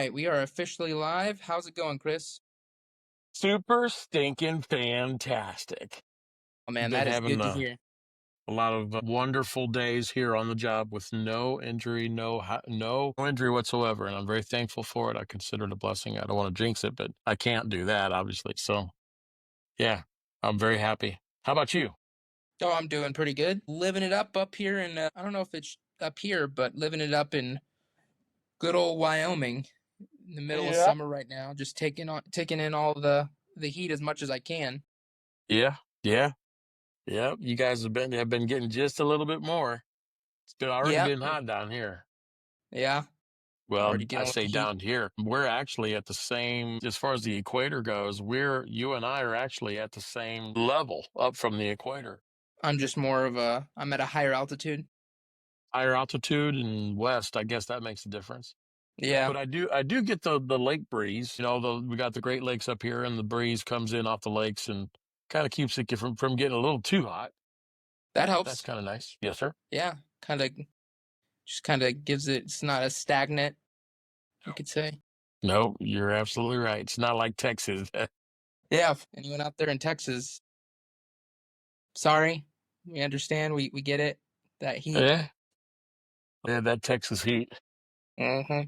right, we are officially live. How's it going, Chris? Super stinking fantastic. Oh man, Been that is having good to hear. a lot of wonderful days here on the job with no injury, no injury whatsoever, and I'm very thankful for it. I consider it a blessing. I don't want to jinx it, but I can't do that, obviously. So, yeah, I'm very happy. How about you? Oh, I'm doing pretty good. Living it up here in I don't know if it's up here, but living it up in good old Wyoming in the middle of Yeah, summer right now. Just taking in all the heat as much as I can. yeah, yeah, yeah. You guys have been getting just a little bit more. It's been already Yeah, been hot down here. yeah. Well, Already I dealing with the say heat. down here, we're actually at the same, as far as the equator goes, you and I are actually at the same level up from the equator. I'm at a higher altitude. Higher altitude and west, I guess that makes a difference. Yeah, But I do get the lake breeze. We got the Great Lakes up here, and the breeze comes in off the lakes and kind of keeps it from getting a little too hot. that That's helps. kind of nice. Yes, sir. Yeah, kind of gives it's not as stagnant, you could say. No, you're absolutely right. It's not like Texas. Yeah, if anyone out there in Texas, sorry, we understand. We get it. That heat. Yeah, yeah, that Texas heat. hmm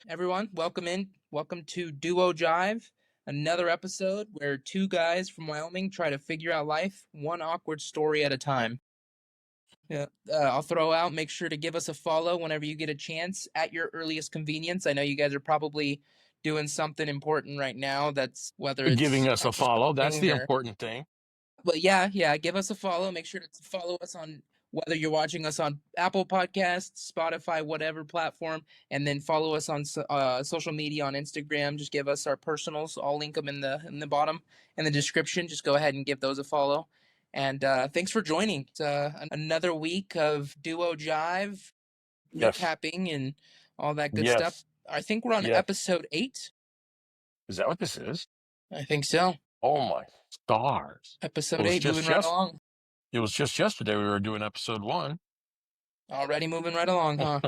Everyone, welcome in. Welcome to Duo Jive, another episode where two guys from Wyoming try to figure out life one awkward story at a time. Yeah, I'll throw out. Make sure to give us a follow whenever you get a chance at your earliest convenience. I know you guys are probably doing something important right now. That's whether Giving it's us a follow. That's exercising the or important thing. But yeah, give us a follow. Make sure to follow us on whether you're watching us on Apple Podcasts, Spotify, whatever platform, and then follow us on social media on Instagram. Just give us our personals. I'll link them in the bottom in the description. Just go ahead and give those a follow. And thanks for joining. It's another week of Duo Jive Yes, recapping and all that good stuff. yes, I think we're on yes. episode 8. Is that what this is? I think so. Oh my stars! It Episode was 8, moving just right just along. it was just yesterday we were doing episode 1. Already moving right along, huh?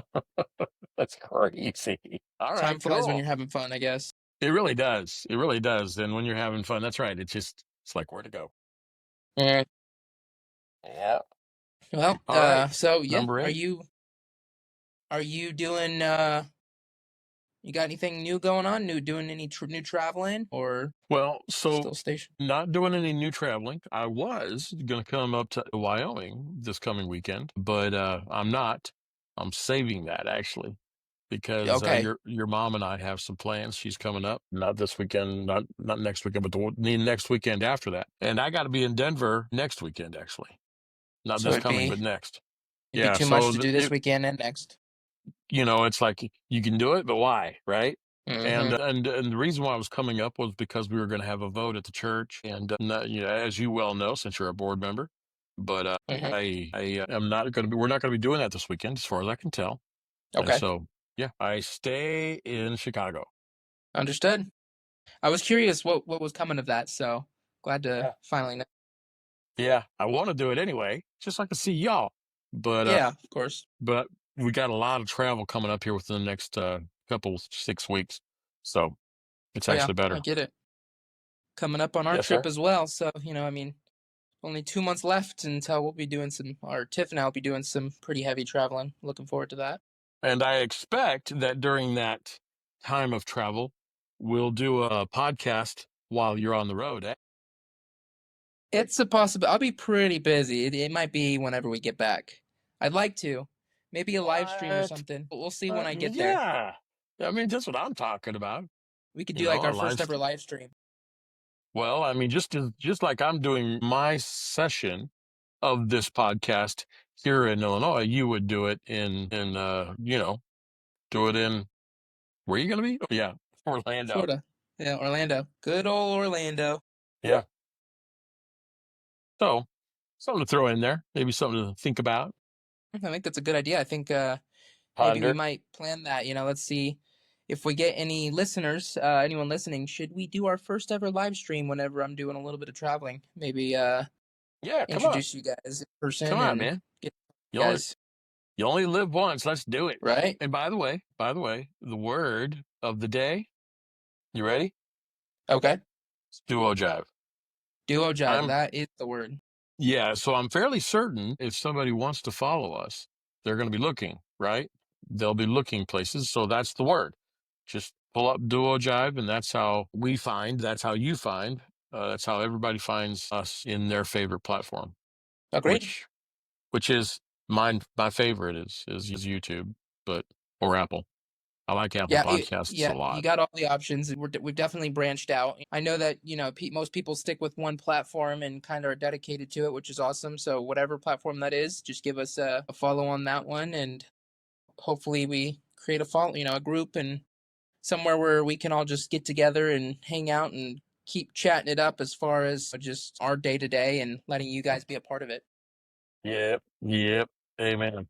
That's crazy. All Time right, flies when cool. you're having fun, I guess. It really does. It really does. And when you're having fun, that's right. It's like where to go. Yeah. Yeah. Well, All right. so yeah, Number 8. are you doing you got anything new going on? Doing any new traveling or Well, so still stationed? not doing any new traveling. I was going to come up to Wyoming this coming weekend, but I'm not. I'm saving that actually because Okay. your mom and I have some plans. She's coming up, not this weekend, not next weekend, but the next weekend after that. And I got to be in Denver next weekend actually. Not So this coming, but next. it'd be Yeah, too much so to do this weekend and next. it's like you can do it, but why, right? Mm-hmm. And the reason why I was coming up was because we were going to have a vote at the church, and as you well know, since you're a board member, but Mm-hmm. I am not going to be. We're not going to be doing that this weekend, as far as I can tell. And Okay. so, yeah, I stay in Chicago. Understood. I was curious what was coming of that, so glad to Yeah, finally know. yeah, I want to do it anyway, just like to see y'all. But Yeah, of course. but we got a lot of travel coming up here within the next couple 6 weeks, so it's Yeah, actually I better. get it. Coming up on our Yes, trip sir. as well, so I mean, only 2 months left until we'll be doing Tiff and I will be doing some pretty heavy traveling. Looking forward to that. And I expect that during that time of travel, we'll do a podcast while you're on the road. Eh? It's a possibility. I'll be pretty busy. It might be whenever we get back. I'd like to. Maybe a live stream or What? something. But we'll see when I get there. Yeah. I mean, that's what I'm talking about. We could You do like know, a our live. first ever live stream. Well, I mean, just like I'm doing my session of this podcast here in Illinois, you would do it do it in where are you going to be? Oh, yeah, Orlando. Florida. Yeah, Orlando. Good old Orlando. Yeah. So something to throw in there, maybe something to think about, I think that's a good idea. I think maybe we ponder. might plan that. Let's see if we get any listeners, anyone listening, should we do our first ever live stream whenever I'm doing a little bit of traveling? Maybe Yeah, come on. introduce you guys in person Come on, and man. get you You only guys. You only live once. Let's do it. right? And by the way, the word of the day, you ready? Okay. It's Duo Jive. Duo Jive, I'm that is the word. Yeah, so I'm fairly certain if somebody wants to follow us, they're going to be looking, right? They'll be looking places. So that's the word. Just pull up Duo Jive, and that's how we find, that's how you find, that's how everybody finds us in their favorite platform, Oh, great. which which is mine. My favorite is YouTube, but or Apple. I like Apple Yeah, Podcasts a yeah, you lot. got all the options. We've definitely branched out. I know that most people stick with one platform and kind of are dedicated to it, which is awesome. So whatever platform that is, just give us a follow on that one, and hopefully we create a follow, a group and somewhere where we can all just get together and hang out and keep chatting it up as far as just our day to day and letting you guys be a part of it. Yep. Yep. Amen.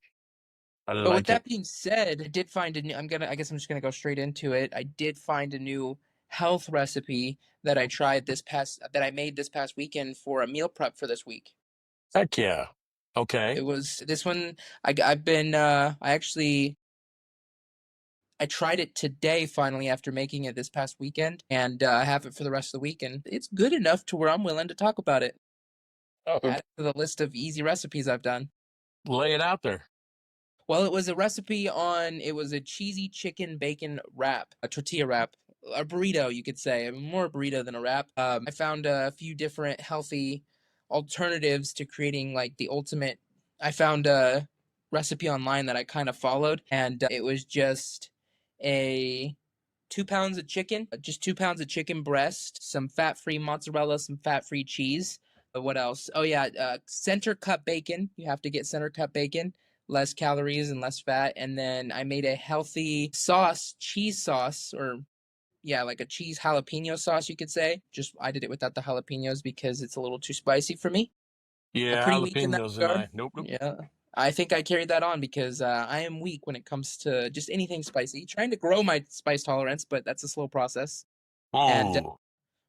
I But with like it. that being said, I did find a new. I guess I'm just gonna go straight into it. I did find a new health recipe that I made this past weekend for a meal prep for this week. Heck yeah. It Okay. was this one. I tried it today finally after making it this past weekend, and I have it for the rest of the week, and it's good enough to where I'm willing to talk about it. Oh, Add it to the list of easy recipes I've done. lay it out there. Well, it was a recipe it was a cheesy chicken bacon wrap, a tortilla wrap, a burrito, you could say, more a burrito than a wrap. I found a few different healthy alternatives to creating like the ultimate. I found a recipe online that I kind of followed, and it was just a 2 pounds of chicken, just 2 pounds of chicken breast, some fat free mozzarella, some fat free cheese. What else? Oh, yeah, center cut bacon. You have to get center cut bacon, less calories and less fat. And then I made a healthy cheese sauce, or yeah, like a cheese jalapeno sauce, you could say. Just I did it without the jalapenos because it's a little too spicy for me. I'm Yeah, pretty weak in that jalapenos and regard. I. Nope, nope. Yeah. I think I carried that on because I am weak when it comes to just anything spicy. Trying to grow my spice tolerance, but that's a slow process. And Oh,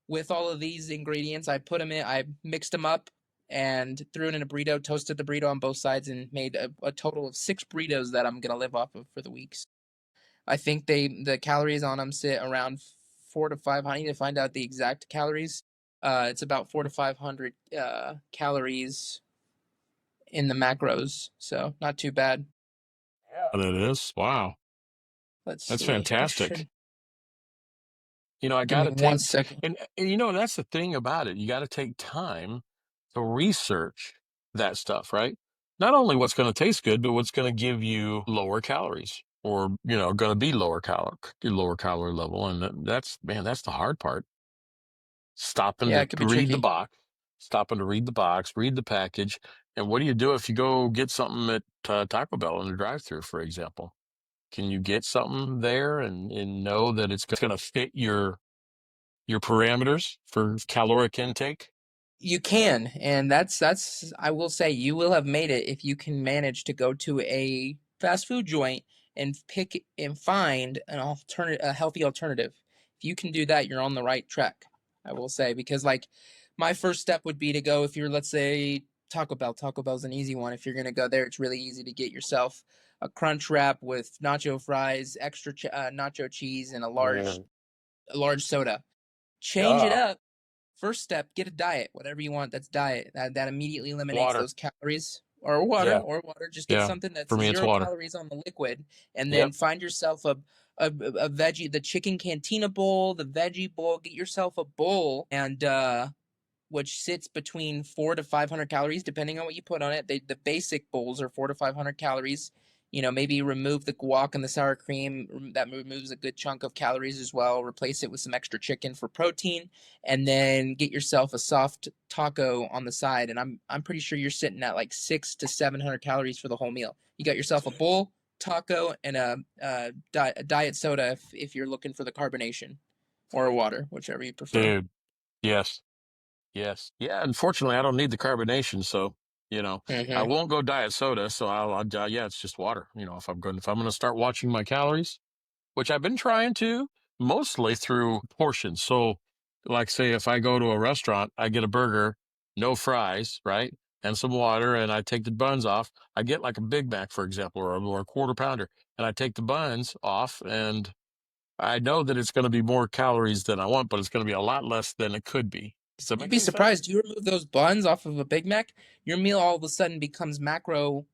with all of these ingredients, I mixed them up and threw it in a burrito, toasted the burrito on both sides, and made a total of 6 burritos that I'm going to live off of for the weeks. I think the calories on them sit around 4 to 5. I need to find out the exact calories. It's about 4 to 500 calories in the macros, so not too bad. yeah, that is. Wow. Let's That's see. I fantastic. should I give got me to one take, second. and that's the thing about it. You got to take time to research that stuff, right? Not only what's going to taste good, but what's going to give you lower calories or, going to be lower calorie level. And man, that's the hard part. Stopping Yeah, to it could be read the tricky. box, stopping to read the box, read the package. And what do you do if you go get something at Taco Bell in the drive-thru, for example? Can you get something there and know that it's going to fit your parameters for caloric intake? You can, and that's I will say you will have made it if you can manage to go to a fast food joint and pick and find a healthy alternative. If you can do that, you're on the right track. I will say because like my first step would be to go if you're let's say Taco Bell. Taco Bell's an easy one. If you're gonna go there, it's really easy to get yourself a crunch wrap with nacho fries, extra nacho cheese, and Yeah. a large soda. Change it Yeah. up. First step, get a diet, whatever you want. That's diet. That immediately eliminates Water. those calories. Or water, Yeah. or water. Just get Yeah. something that's For me, it's zero water. calories on the liquid, and then Yep. find yourself a veggie, the chicken cantina bowl, the veggie bowl. Get yourself a bowl, and which sits between 4 to 500 calories, depending on what you put on it. The basic bowls are 4 to 500 calories. Maybe remove the guac and the sour cream. That removes a good chunk of calories as well. Replace it with some extra chicken for protein, and then get yourself a soft taco on the side. And I'm pretty sure you're sitting at like 6 to 700 calories for the whole meal. You got yourself a bowl, taco, and a diet soda if you're looking for the carbonation, or a water, whichever you prefer. Dude. Yes. Yes. Yeah. Unfortunately, I don't need the carbonation, so I Mm-hmm. won't go diet soda. So yeah, it's just water. If I'm going to start watching my calories, which I've been trying to, mostly through portions. So, like, say, if I go to a restaurant, I get a burger, no fries, right? and some water, and I take the buns off. I get like a Big Mac, for example, or a quarter pounder, and I take the buns off, and I know that it's going to be more calories than I want, but it's going to be a lot less than it could be. Does that You'd make be any sense? surprised. You remove those buns off of a Big Mac, your meal all of a sudden becomes macro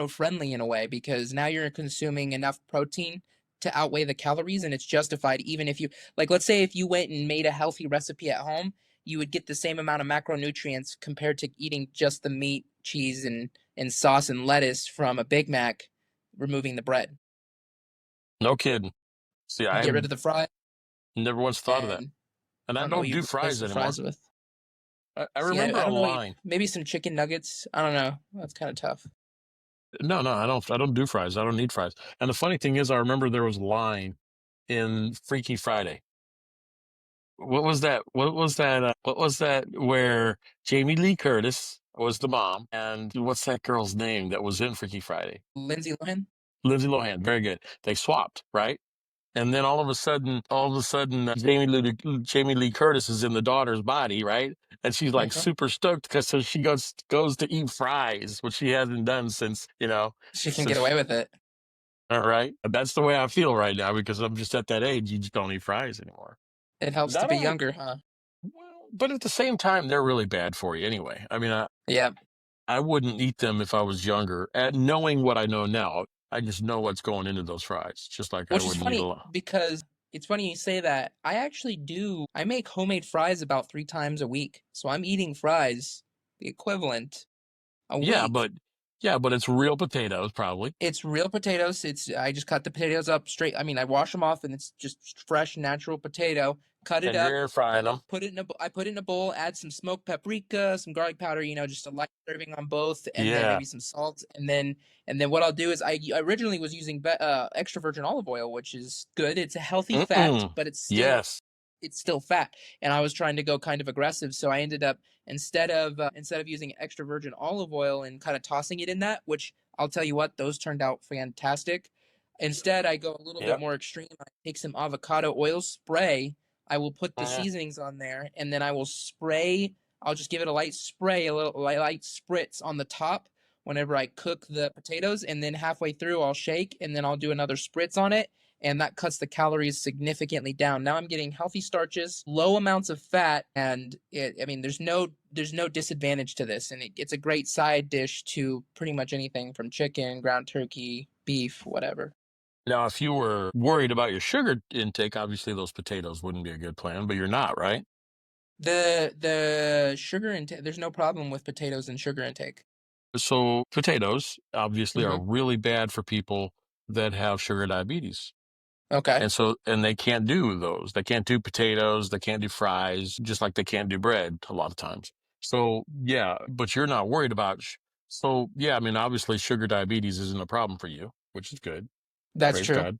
friendly in a way because now you're consuming enough protein to outweigh the calories and it's justified even if you like let's say if you went and made a healthy recipe at home, you would get the same amount of macronutrients compared to eating just the meat, cheese and sauce and lettuce from a Big Mac, removing the bread. No kidding. See, You I get rid have of the fry never once thought of that, and and I I don't know what don't you do replace fries the anymore. fries with. I See, remember I a don't know what you, line. maybe some chicken nuggets. I don't know. That's kind of tough. No, no, I don't. I don't do fries. I don't need fries. And the funny thing is, I remember there was a line in Freaky Friday. What was that? What was that? What was that? Where Jamie Lee Curtis was the mom, and what's that girl's name that was in Freaky Friday? Lindsay Lohan. Lindsay Lohan. Very good. They swapped, right? And then Jamie Lee Curtis is in the daughter's body, right? And she's like Mhm. super stoked because so she goes to eat fries, which she hasn't done since She can get since. away with it. All right, that's the way I feel right now because I'm just at that age. You just don't eat fries anymore. It helps to Not be only younger, huh? well, but at the same time, they're really bad for you anyway. I mean, Yeah. I wouldn't eat them if I was younger. And knowing what I know now, I just know what's going into those fries, just like I Which is wouldn't eat a funny lot. because it's funny you say that. I actually do. I make homemade fries about 3 times a week. So I'm eating fries, the equivalent, a Yeah, week. but it's real potatoes, probably. It's real potatoes. It's I just cut the potatoes up straight. I mean, I wash them off and it's just fresh, natural potato. Cut it And you're up, air frying them. put it in a I put it in a bowl, add some smoked paprika, some garlic powder, just a light serving on both, and then Yeah. maybe some salt, and then what I'll do is I originally was using extra virgin olive oil, which is good. It's a healthy fat, Mm-mm. but Yes. it's still fat, and I was trying to go kind of aggressive, so I ended up instead of using extra virgin olive oil and kind of tossing it in that, which I'll tell you what, those turned out fantastic. Instead, I go a little bit Yep. more extreme. I take some avocado oil spray. I will put the Mhm. seasonings on there, and then I will spray. I'll just give it a light spray, a little light spritz on the top whenever I cook the potatoes, and then halfway through I'll shake, and then I'll do another spritz on it, and that cuts the calories significantly down. Now I'm getting healthy starches, low amounts of fat, and I mean, there's no disadvantage to this, and it's a great side dish to pretty much anything from chicken, ground turkey, beef, whatever. Now, if you were worried about your sugar intake, obviously those potatoes wouldn't be a good plan, but you're not, right? The sugar intake, there's no problem with potatoes and sugar intake. So potatoes obviously are Hmm. really bad for people that have sugar diabetes. Okay, And they can't do those. They can't do potatoes, they can't do fries, just like they can't do bread a lot of times. So, yeah, but you're not worried about so yeah, I mean obviously sugar diabetes isn't a problem for you, which is good. that's Praise true. God.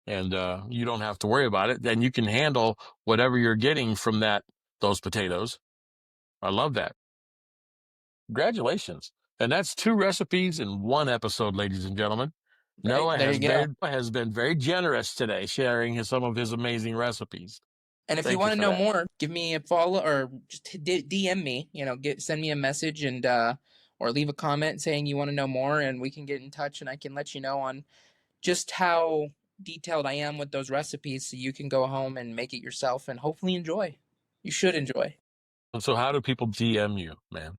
And you don't have to worry about it. Then you can handle whatever you're getting from those potatoes. I love that. Congratulations. And that's 2 recipes in 1 episode, ladies and gentlemen. Right Noah there, you go. Has been very generous today, sharing some of his amazing recipes. And if you Thank you want to for know that. more, give me a follow or just DM me. Send me a message and or leave a comment saying you want to know more, and we can get in touch, and I can let you know on just how detailed I am with those recipes, so you can go home and make it yourself and hopefully enjoy. You should enjoy. And so, how do people DM you, man?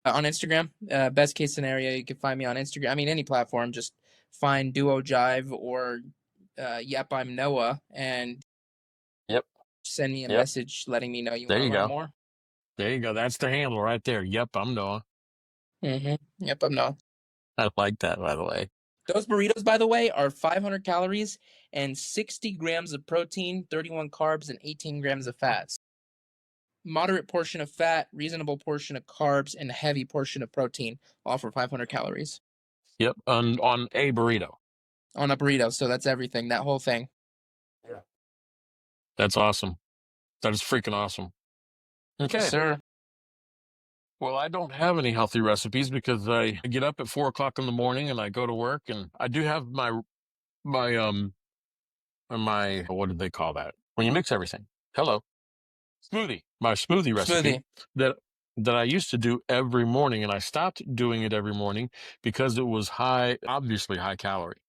On Instagram, best case scenario, you can find me on Instagram. I mean, any platform, just find Duo Jive or Yep, I'm Noah, and Yep. send me a Yep. message letting me know you There want to you learn go. more. There you go. That's the handle right there. Yep, I'm Noah. Yep, I'm Noah. I like that, by the way. Those burritos, by the way, are 500 calories and 60 grams of protein, 31 carbs, and 18 grams of fats. Moderate portion of fat, reasonable portion of carbs, and a heavy portion of protein, all for 500 calories Yep. On a burrito. on a burrito. So that's everything, that whole thing. Yeah. That's awesome. That is freaking awesome. Yes, Okay. sir. Well, I don't have any healthy recipes because I get up at 4 o'clock in the morning and I go to work, and I do have my my what did they call that when you mix everything? Hello, smoothie. My smoothie recipe Smoothie. that that I used to do every morning, and I stopped doing it every morning because it was high, obviously high calorie.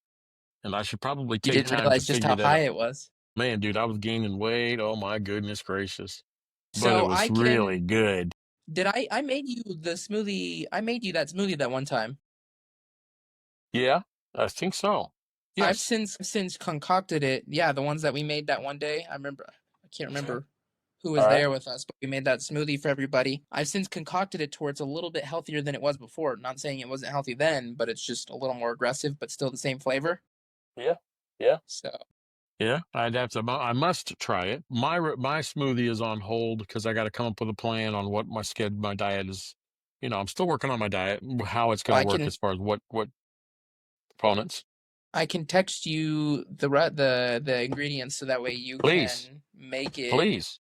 And I should probably You take didn't time to realize just figure how that high out. it was. Man, dude, I was gaining weight. Oh my goodness gracious. But it So was I really can good. did I made you the smoothie. I made you that smoothie that one time. Yeah, I think so. I've Yes. since concocted it. Yeah, the ones that we made that one day. I remember. I can't Okay. remember who All was right. there with us, but we made that smoothie for everybody. I've since concocted it to where it's a little bit healthier than it was before. Not saying it wasn't healthy then, but it's just a little more aggressive, but still the same flavor. Yeah. Yeah. So Yeah. I'd have to, I must try it. My smoothie is on hold because I got to come up with a plan on what my diet is. I'm still working on my diet, how it's going to I work can as far as what components. I can text you the ingredients so that way you Please, can make it please.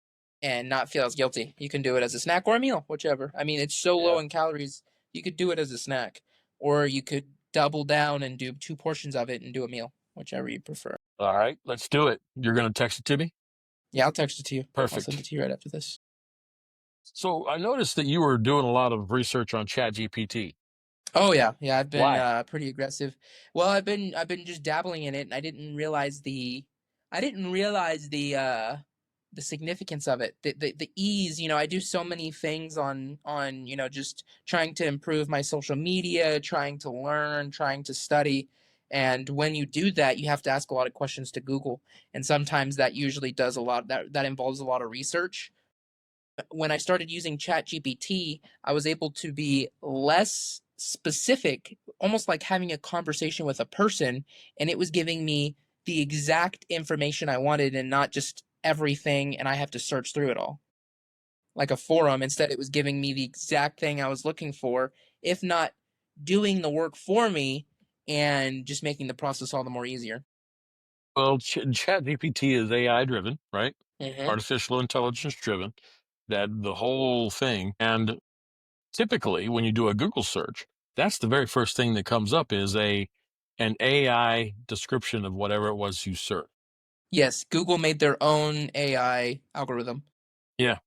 and not feel as guilty. You can do it as a snack or a meal, whichever. I mean, it's so Yeah. low in calories. You could do it as a snack, or you could double down and do two portions of it and do a meal, whichever you prefer. All right. Let's do it. You're going to text it to me? Yeah, I'll text it to you. I'll send it Perfect. to you right after this. So I noticed that you were doing a lot of research on ChatGPT. Oh yeah, yeah. I've been Why? pretty aggressive. Well, I've been just dabbling in it, and I didn't realize the significance of it, the ease. I do so many things on just trying to improve my social media, trying to learn, trying to study. And when you do that, you have to ask a lot of questions to Google, and sometimes that usually does a lot that involves a lot of research. When I started using ChatGPT, I was able to be less specific, almost like having a conversation with a person, and it was giving me the exact information I wanted and not just everything, and I have to search through it all like a forum. Instead, it was giving me the exact thing I was looking for, if not doing the work for me and just making the process all the more easier. Well, ChatGPT is AI driven, right? Mm-hmm. Artificial intelligence driven. That the whole thing. And typically, when you do a Google search, that's the very first thing that comes up is an AI description of whatever it was you searched. Yes, Google made their own AI algorithm Yeah,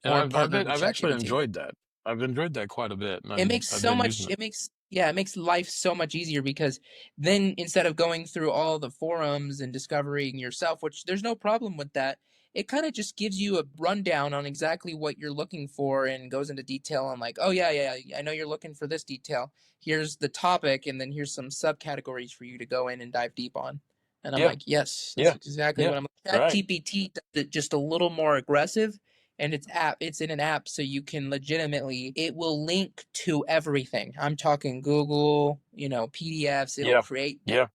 and or I've partnered with I've actually ChatGPT. enjoyed that. I've enjoyed that quite a bit, and It makes I've so been much using it. it makes life so much easier because then instead of going through all the forums and discovering yourself, which there's no problem with that, it kind of just gives you a rundown on exactly what you're looking for and goes into detail on like, oh yeah, I know you're looking for this detail. Here's the topic, and then here's some subcategories for you to go in and dive deep on. And I'm Yeah, like, yes, that's yeah, exactly yeah. what I'm. Right. ChatGPT does it just a little more aggressive, and it's in an app, so you can legitimately, it will link to everything. I'm talking Google, PDFs. It'll Yeah, create yeah.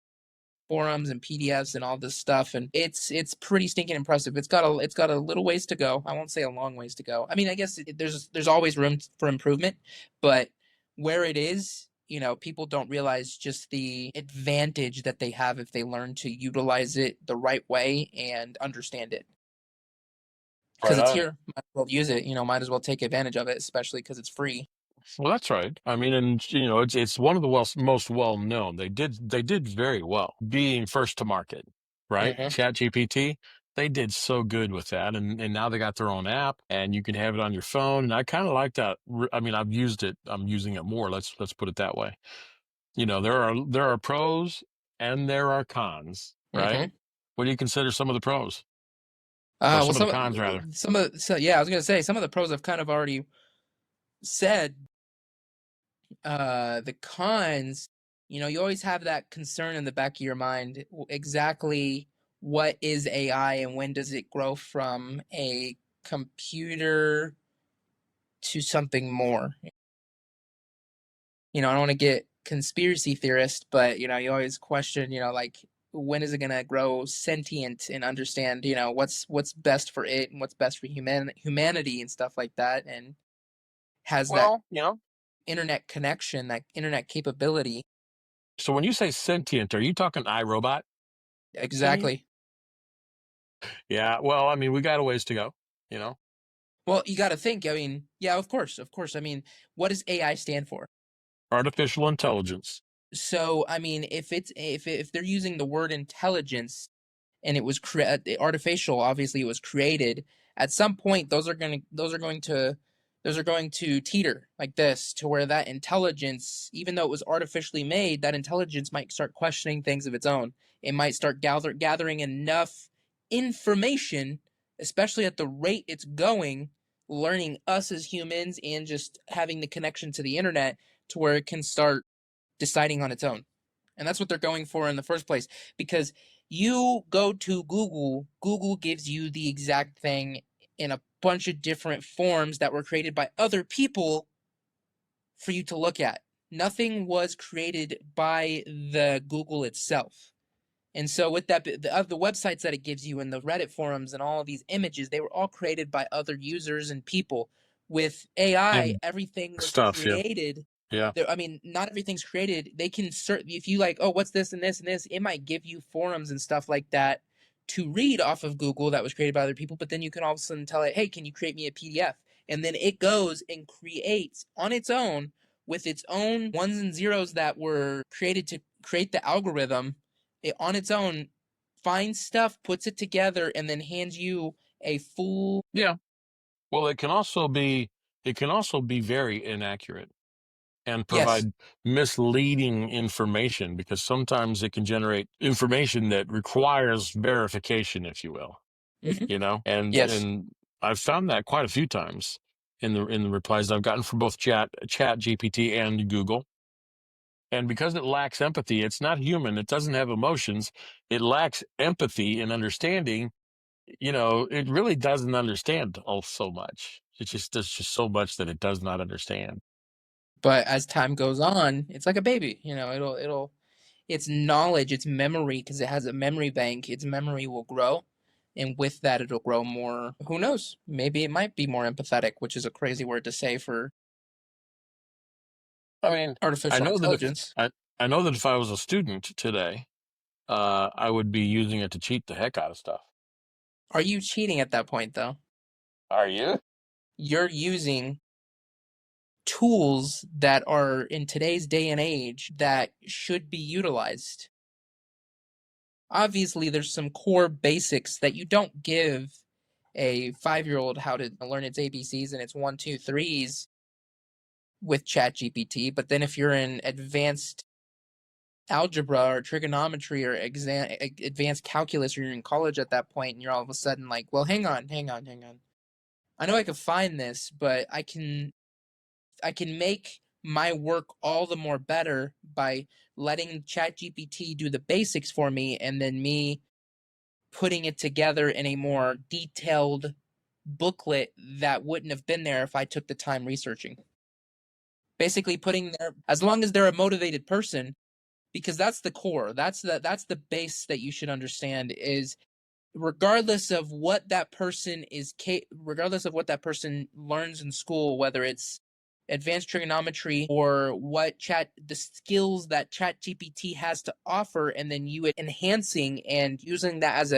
forums and PDFs and all this stuff, and it's pretty stinking impressive. It's got a little ways to go. I won't say a long ways to go. I mean, I guess there's always room for improvement, but where it is, people don't realize just the advantage that they have if they learn to utilize it the right way and understand it, because Right it's on. here. Might as well use it. Might as well take advantage of it, especially because it's free. Well, that's right. I mean, and it's one of the most well known. They did very well being first to market, right? Hmm. ChatGPT, they did so good with that, and now they got their own app, and you can have it on your phone. And I kind of like that. I mean, I've used it. I'm using it more. Let's put it that way. There are pros and there are cons, right? Hmm. What do you consider some of the pros or Well, some of the cons rather? yeah, I was gonna say some of the pros I've kind of already said. The cons, you always have that concern in the back of your mind. Exactly what is AI and when does it grow from a computer to something more? I don't want to get conspiracy theorist, but you always question, like when is it gonna grow sentient and understand, what's best for it and what's best for humanity and stuff like that, and has that Well, internet connection, that internet capability. so when you say sentient, are you talking iRobot? You mean? Exactly. Yeah, well, I mean, we got a ways to go, you know? Well, you got to think. I mean, yeah, of course, of course. I mean, what does AI stand for? Artificial intelligence. So, I mean, if they're using the word intelligence and it was artificial, obviously it was created. At some point, those are going to those are going to teeter like this, to where that intelligence, even though it was artificially made, that intelligence might start questioning things of its own. It might start gathering enough information, especially at the rate it's going, learning us as humans and just having the connection to the internet, to where it can start deciding on its own. And that's what they're going for in the first place. Because you go to Google, Google gives you the exact thing in a bunch of different forms that were created by other people for you to look at. Nothing was created by the Google itself. And so with that, the websites that it gives you and the Reddit forums and all of these images, they were all created by other users and people. With AI, And everything was stuff. Yeah. created. Yeah. I mean, not everything's created. They can if you like, oh, what's this and this and this, it might give you forums and stuff like that to read off of Google that was created by other people. But then you can all of a sudden tell it, hey, can you create me a PDF? And then it goes and creates on its own, with its own ones and zeros that were created to create the algorithm. It on its own finds stuff, puts it together, and then hands you a full. Yeah. Well, it can also be very inaccurate and Yes. provide misleading information, because sometimes it can generate information that requires verification, if you will. Mhm. Yes. And I've found that quite a few times in the replies I've gotten from both Chat GPT and Google. And because it lacks empathy, it's not human. It doesn't have emotions. It lacks empathy and understanding. It really doesn't understand so much. There's just so much that it does not understand. But as time goes on, it's like a baby. It'll its knowledge, its memory, because it has a memory bank. Its memory will grow, and with that, it'll grow more. Who knows? Maybe it might be more empathetic, which is a crazy word to say for I mean, I artificial know that if intelligence. I know that if I was a student today, I would be using it to cheat the heck out of stuff. Are you cheating at that point, though? Are you? You're using tools that are in today's day and age that should be utilized. Obviously, there's some core basics that you don't give a 5-year-old how to learn its ABCs and its one, two, threes with ChatGPT. But then if you're in advanced algebra or trigonometry or advanced calculus, or you're in college at that point, and you're all of a sudden like, well, hang on. I know I can find this, but I can make my work all the more better by letting ChatGPT do the basics for me, and then me putting it together in a more detailed booklet that wouldn't have been there if I took the time researching. Basically putting there, as long as they're a motivated person, because that's the core. That's the base that you should understand is, regardless of what that person learns in school, whether it's advanced trigonometry or the skills that chat gpt has to offer, and then you enhancing and using that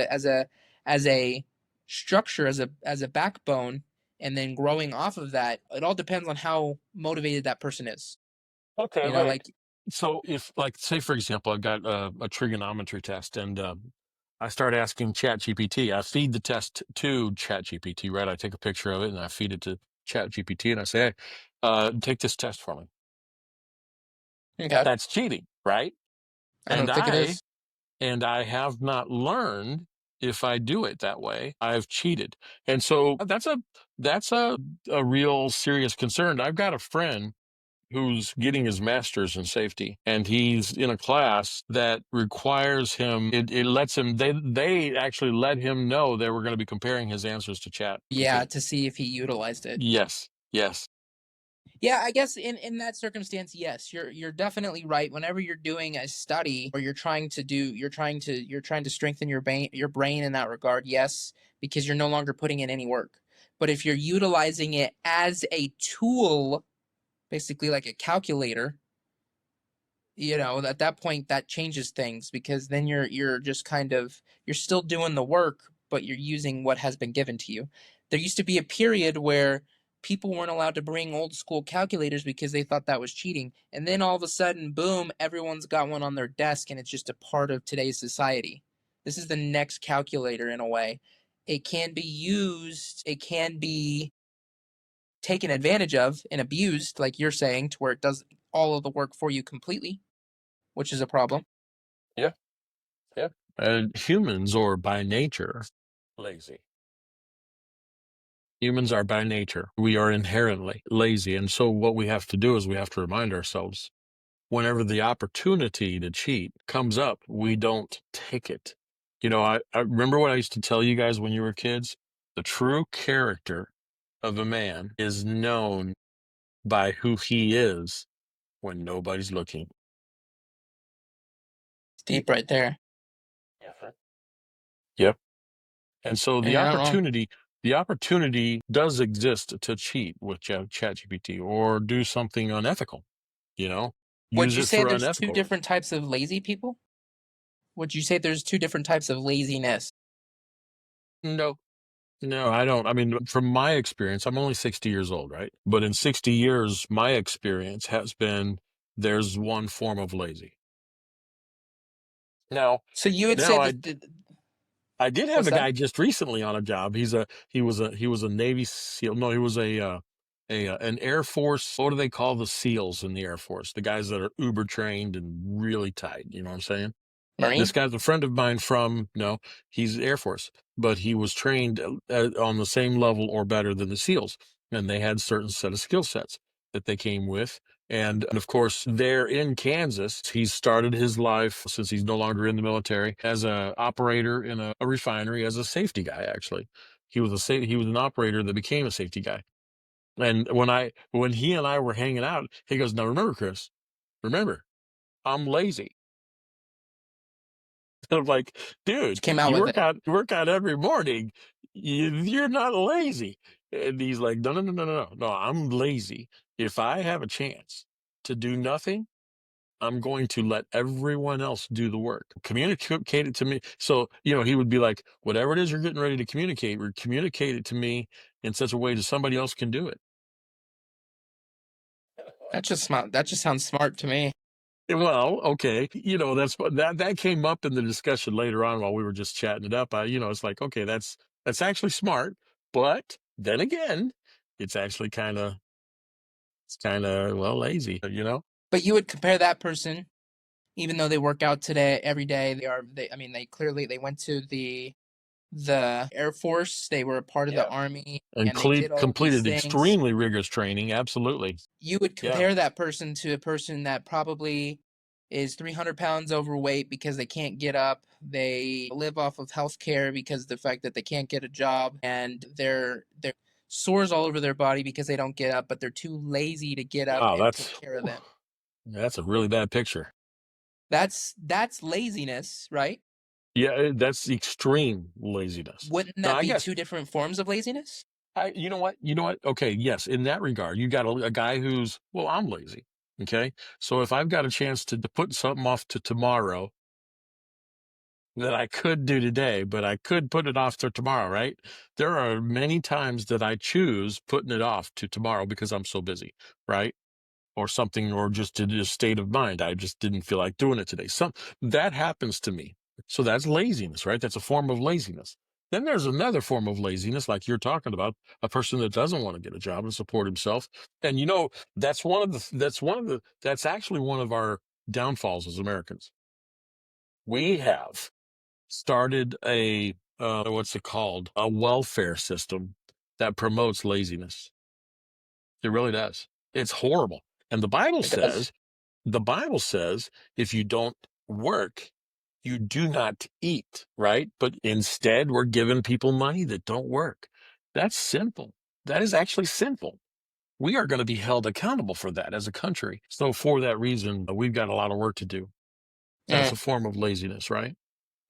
as a structure, as a backbone, and then growing off of that. It all depends on how motivated that person is, Okay, wait. like. So if, like, say for example, I've got a trigonometry test, and I start asking ChatGPT. I feed the test to ChatGPT, right? I take a picture of it and I feed it to ChatGPT, and I say, "Hey, take this test for me." Okay. That's cheating, right? I And don't think it I is. and I have not learned, if I do it that way, I've cheated. And so that's a real serious concern. I've got a friend who's getting his master's in safety, and he's in a class that requires him, it lets him, they actually let him know they were going to be comparing his answers to chat Yeah, PT. to see if he utilized it. Yes. Yeah, I guess in that circumstance, yes, you're definitely right. Whenever you're doing a study, or you're trying to strengthen your brain in that regard, yes, because you're no longer putting in any work. But if you're utilizing it as a tool, basically like a calculator, at that point that changes things, because then you're just kind of, you're still doing the work, but you're using what has been given to you. There used to be a period where people weren't allowed to bring old school calculators because they thought that was cheating, and then all of a sudden, boom, everyone's got one on their desk, and it's just a part of today's society. This is the next calculator in a way. It can be used, it can be taken advantage of and abused, like you're saying, to where it does all of the work for you completely, which is a problem. Yeah, yeah. And humans are by nature lazy. Humans are by nature. We are inherently lazy. And so what we have to do is we have to remind ourselves whenever the opportunity to cheat comes up, we don't take it. I remember what I used to tell you guys when you were kids. The true character of a man is known by who he is when nobody's looking. It's deep right there. Yeah. Yep. And so And you're not wrong. the opportunity does exist to cheat with ChatGPT or do something unethical, you know, Would use you it say for there's two unethical. different types of lazy people? Would you say there's two different types of laziness? No, no, I don't. I mean, from my experience, I'm only 60 years old, right? But in 60 years, my experience has been there's one form of lazy. Now, So you would say now that I did have what's a that? guy just recently on a job. He was a Navy SEAL. No, he was an Air Force. What do they call the SEALs in the Air Force? The guys that are uber trained and really tight. You know what I'm saying? This Marine? guy's a friend of mine from, no, he's Air Force, but he was trained on the same level or better than the SEALs. And they had certain set of skill sets that they came with. And of course, there in Kansas, he's started his life since he's no longer in the military as a operator in a refinery as a safety guy. Actually, he was an operator that became a safety guy. And when he and I were hanging out, he goes, "Now remember, Chris, remember, I'm lazy." I'm like, She dude, came out with it. you work out every morning. You're not lazy. And he's like, no, no, no, no, no, no, no. I'm lazy. If I have a chance to do nothing, I'm going to let everyone else do the work. Communicate it to me. So, he would be like, whatever it is you're getting ready to communicate, or communicate it to me in such a way that somebody else can do it. That just sounds smart to me. Well, okay. That came up in the discussion later on while we were just chatting it up. It's like, okay, that's actually smart, but then again, it's actually well, lazy. But you would compare that person, even though they work out today every day, they I mean they clearly they went to the Air Force, they were a part of the Yeah. Army, And and they did all of these completed things. extremely rigorous training. Absolutely. You would Yeah. compare that person to a person that probably is 300 pounds overweight because they can't get up. They live off of health care because of the fact that they can't get a job, and they're sores all over their body because they don't get up, but they're too lazy to get up Wow, and take care of them. that's a really bad picture. That's laziness, right? Yeah, that's extreme laziness. Wouldn't No, that I be guess two different forms of laziness? you know what? You know what? Okay, yes, in that regard, you got a guy who's, well, I'm lazy. Okay. So if I've got a chance to put something off to tomorrow that I could do today, but I could put it off to tomorrow, right? There are many times that I choose putting it off to tomorrow because I'm so busy, right? Or something, or just in a state of mind. I just didn't feel like doing it today. That happens to me. So that's laziness, right? That's a form of laziness. Then there's another form of laziness, like you're talking about, a person that doesn't want to get a job and support himself. And that's actually one of our downfalls as Americans. We have started what's it called? A welfare system that promotes laziness. It really does. It's horrible. And It does. the Bible says, if you don't work, you do not eat, right? But instead, we're giving people money that don't work. That's sinful. That is actually sinful. We are going to be held accountable for that as a country. So, for that reason, we've got a lot of work to do. That's Mm, a form of laziness, right?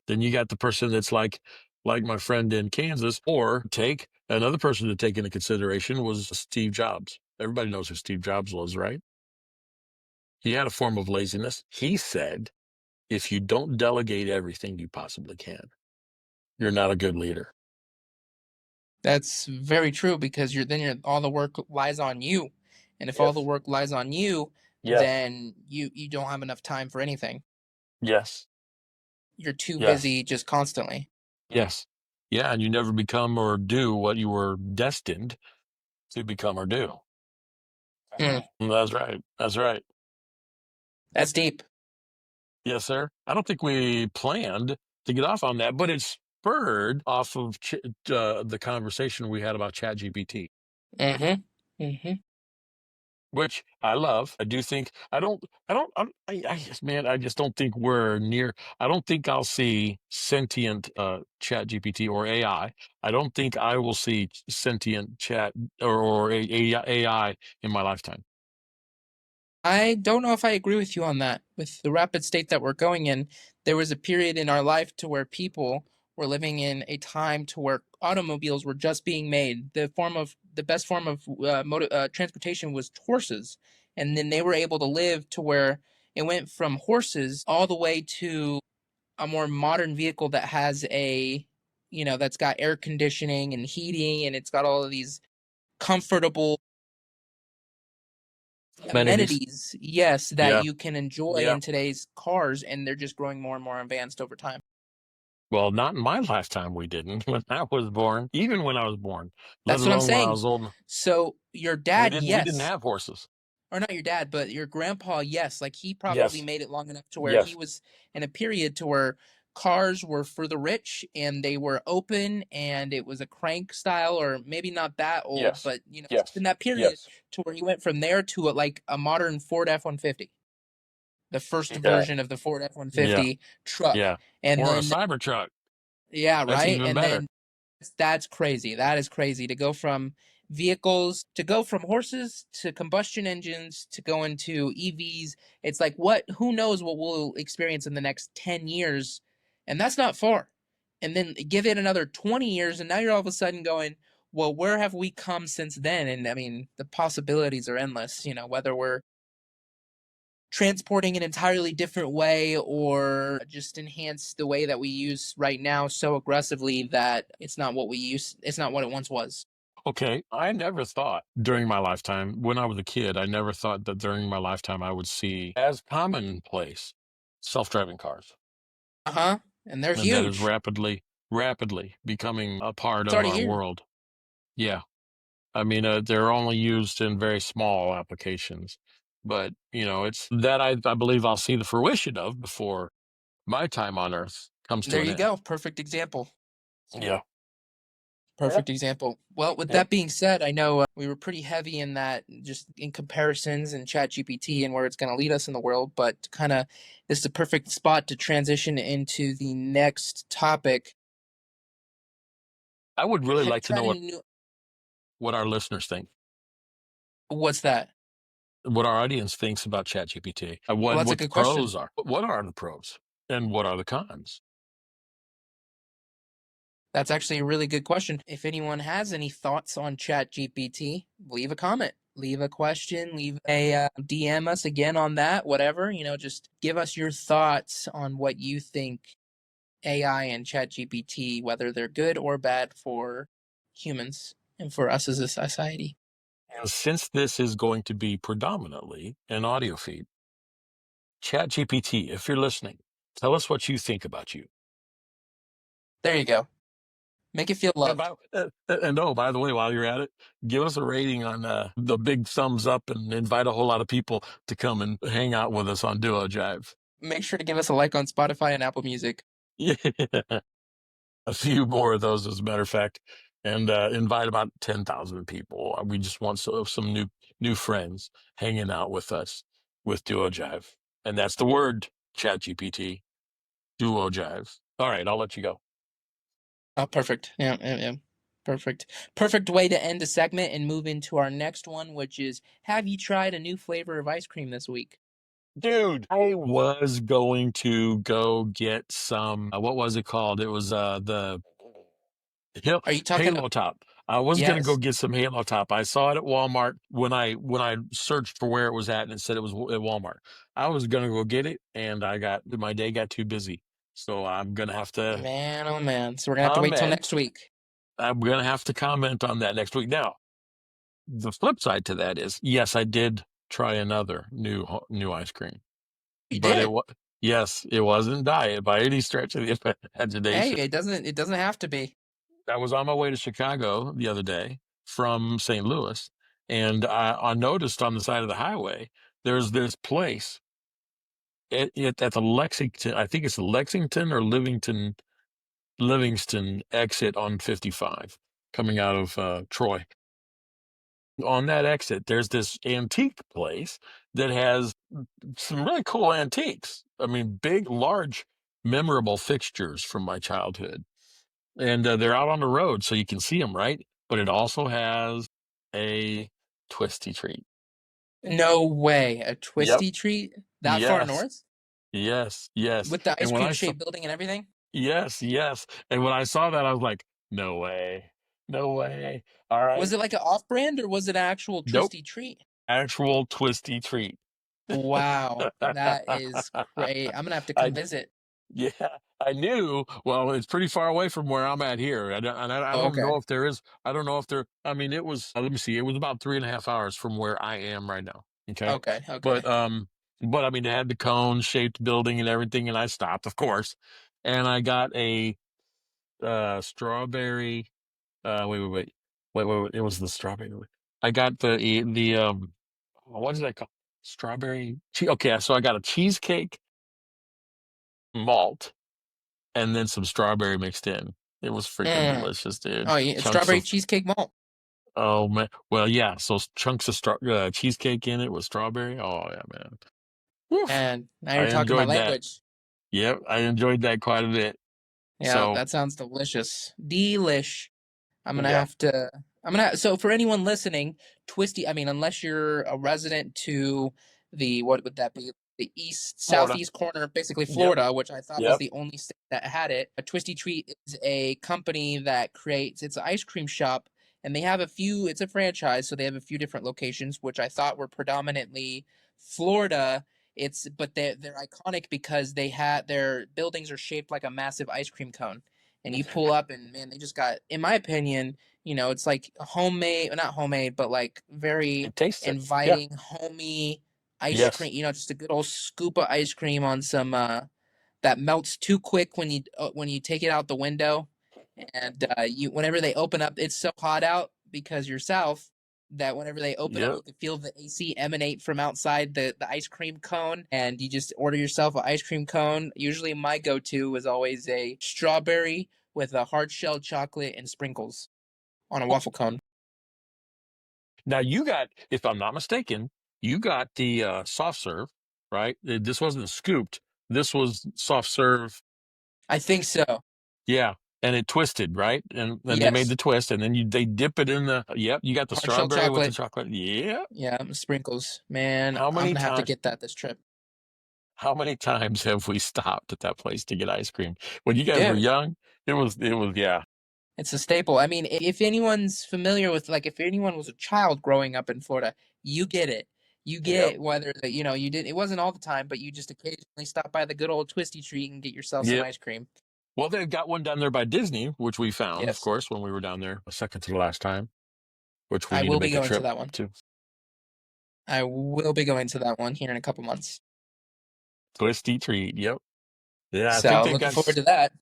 Then you got the person that's like my friend in Kansas, or take another person to take into consideration was Steve Jobs. Everybody knows who Steve Jobs was, right? He had a form of laziness. He said, if you don't delegate everything you possibly can, you're not a good leader. that's very true because you're all the work lies on you. And if all the Yes. work lies on you, Yes. then you don't have enough time for anything. Yes. You're too Yes. busy just constantly. Yes. Yeah. And you never become or do what you were destined to become or do. Mm, That's right. That's right. that's deep. Yes, sir. I don't think we planned to get off on that, but it's spurred off of the conversation we had about ChatGPT, Mm-hmm. Mm-hmm. which I love. I do think man, I just don't think we're near. I don't think I'll see sentient ChatGPT or AI. I don't think I will see sentient chat or AI in my lifetime. I don't know if I agree with you on that. With the rapid state that we're going in, there was a period in our life to where people were living in a time to where automobiles were just being made. The best form of transportation was horses, and then they were able to live to where it went from horses all the way to a more modern vehicle that has that's got air conditioning and heating, and it's got all of these comfortable Amenities. amenities, yes, that Yeah. you can enjoy Yeah. in today's cars, and they're just growing more and more advanced over time. Well, not in my lifetime, we didn't. When I was born, even when I was born, let That's what I'm alone when I saying. was old, So your we dad, didn't yes, have horses. or not your dad, but your grandpa, yes, like he probably Yes. made it long enough to where he Yes. was in a period to where cars were for the rich and they were open and it was a crank style, or maybe not that old, Yes. but just in Yes. that period Yes. to where he went from there to like a modern Ford F-150, the first Yeah. version of the Ford Yeah. F-150 truck. Yeah. And Or a then Cybertruck. yeah, That's right? even And better. then that's crazy. That is crazy to go from to go from horses to combustion engines to go into EVs. It's like who knows what we'll experience in the next 10 years. And that's not far. And then give it another 20 years and now you're all of a sudden going, well, where have we come since then? And I mean, the possibilities are endless, whether we're transporting an entirely different way or just enhance the way that we use right now so aggressively that it's not what it once was. Okay. I never thought during my lifetime, when I was a kid, I never thought that during my lifetime I would see as commonplace self-driving cars. Uh-huh. And they're And that is huge. rapidly becoming a part It's of already our here. world. Yeah. I mean, they're only used in very small applications, but it's that I believe I'll see the fruition of before my time on Earth comes to There an you end. go. Perfect example. Yeah. Yeah. Perfect example. Well, with Yep. that being said, I know we were pretty heavy in that, just in comparisons and ChatGPT and where it's going to lead us in the world, but kind of this is a perfect spot to transition into the next topic. I would really Have you like to know tried any new? what our listeners think, What's that? what our audience thinks about ChatGPT, Well, that's a what the good question. pros are. What are the pros and what are the cons? That's actually a really good question. If anyone has any thoughts on ChatGPT, leave a comment, leave a question, leave a DM us again on that, whatever. Just give us your thoughts on what you think AI and ChatGPT, whether they're good or bad for humans and for us as a society. And since this is going to be predominantly an audio feed, ChatGPT, if you're listening, tell us what you think about you. There you go. Make it feel And loved. oh, by the way, while you're at it, give us a rating on the big thumbs up and invite a whole lot of people to come and hang out with us on Duo Jive. Make sure to give us a like on Spotify and Apple Music. Yeah, a few more of those, as a matter of fact, and invite about 10,000 people. We just want some new friends hanging out with us with Duo Jive, and that's the word ChatGPT, Duo Jive. All right, I'll let you go. Oh, perfect. Yeah, yeah, yeah. Perfect. Perfect way to end a segment and move into our next one, which is, have you tried a new flavor of ice cream this week? Dude, I was going to go get some, what was it called? It was the Are you talking? Halo Top. I was gonna go Yes. get some Halo Top. I saw it at Walmart when I searched for where it was at, and it said it was at Walmart. I was gonna go get it, and my day got too busy, so I'm gonna have to Man, oh man. So we're gonna have to wait till comment. next week. I'm gonna have to comment on that next week. Now, the flip side to that is, yes, I did try another new ice cream, You but did. yes, it wasn't diet by any stretch of the Hey, imagination. it doesn't have to be. I was on my way to Chicago the other day, from St. Louis, and I noticed on the side of the highway there's this place at the Lexington. I think it's Lexington or Livingston exit on 55 coming out of Troy. On that exit, there's this antique place that has some really cool antiques. I mean, big, large, memorable fixtures from my childhood. And they're out on the road, so you can see them, right? But it also has a twisty treat. No way. A Yep. twisty treat that far Yes. north Yes. Yes. with the And ice when cream I saw, shaped building and everything? yes, yes. And when I saw that, I was like, no way. No way. All Was right. it like an off-brand or was it an actual Nope. twisty treat? Actual twisty treat. Wow, that is great. I'm gonna have to come I visit. Yeah, I knew. Well, it's pretty far away from where I'm at here. I Oh, don't okay. know if there is. I don't know if there. I mean, it was. Let me see. It was about 3.5 hours from where I am right now. Okay, Okay, okay. but I mean, they had the cone shaped building and everything, and I stopped, of course, and I got a strawberry. Wait. It was the strawberry. I got the what is that called? Strawberry. Okay, so I got a cheesecake malt and then some strawberry mixed in. It was freaking Mm. delicious, dude. Oh, yeah, it's Chunks strawberry of cheesecake malt. oh man, well yeah, so chunks of cheesecake in it with strawberry. Oh yeah, man. Woof. And now I you're talking my enjoyed that. language. Yep, I enjoyed that quite a bit. Yeah, So that sounds delicious. Delish. I'm gonna yep, have to. So for anyone listening, twisty. I mean, unless you're a resident to the what would that be? The east Florida. southeast corner, basically Yep, Florida, which I thought was yep. the only state that had it. A Twisty Treat is a company that creates. It's an ice cream shop, and they have a few. It's a franchise, so they have a few different locations, which I thought were predominantly Florida. But they're iconic because they had their buildings are shaped like a massive ice cream cone, and you pull up and man, they just got, in my opinion, it's like homemade, not homemade, but like very It tastes it. Yeah. inviting, homey ice Yes. cream. Just a good old scoop of ice cream on some that melts too quick when you take it out the window, and you whenever they open up, it's so hot out because you're south that whenever they open up, Yep. you can feel the AC emanate from outside the ice cream cone, and you just order yourself an ice cream cone. Usually, my go-to was always a strawberry with a hard shell chocolate and sprinkles on a waffle cone. Now you got, if I'm not mistaken, you got the soft serve, right? This wasn't scooped. This was soft serve. I think so. Yeah, and it twisted, right? And then they made Yes, the twist, and then they dip it in the. Yep, you got the hard shell strawberry with the chocolate. chocolate. Yeah. Yeah, sprinkles. Man, How I'm many gonna have to times? get that this trip. How many times have we stopped at that place to get ice cream? When you guys were Dude, young, it was yeah. it's a staple. I mean, if anyone's familiar with, like, if anyone was a child growing up in Florida, you get it. You Yep. get whether you did. It wasn't all the time, but you just occasionally stop by the good old Twisty Treat and get yourself some Yep. ice cream. Well, they've got one down there by Disney, which we found, of Yes, course, when we were down there, second to the last time, which we I need to will be make a going to trip that one. to. I will be going to that one here in a couple months. Twisty treat. Yep. Yeah, I think So they've looking got, forward to that.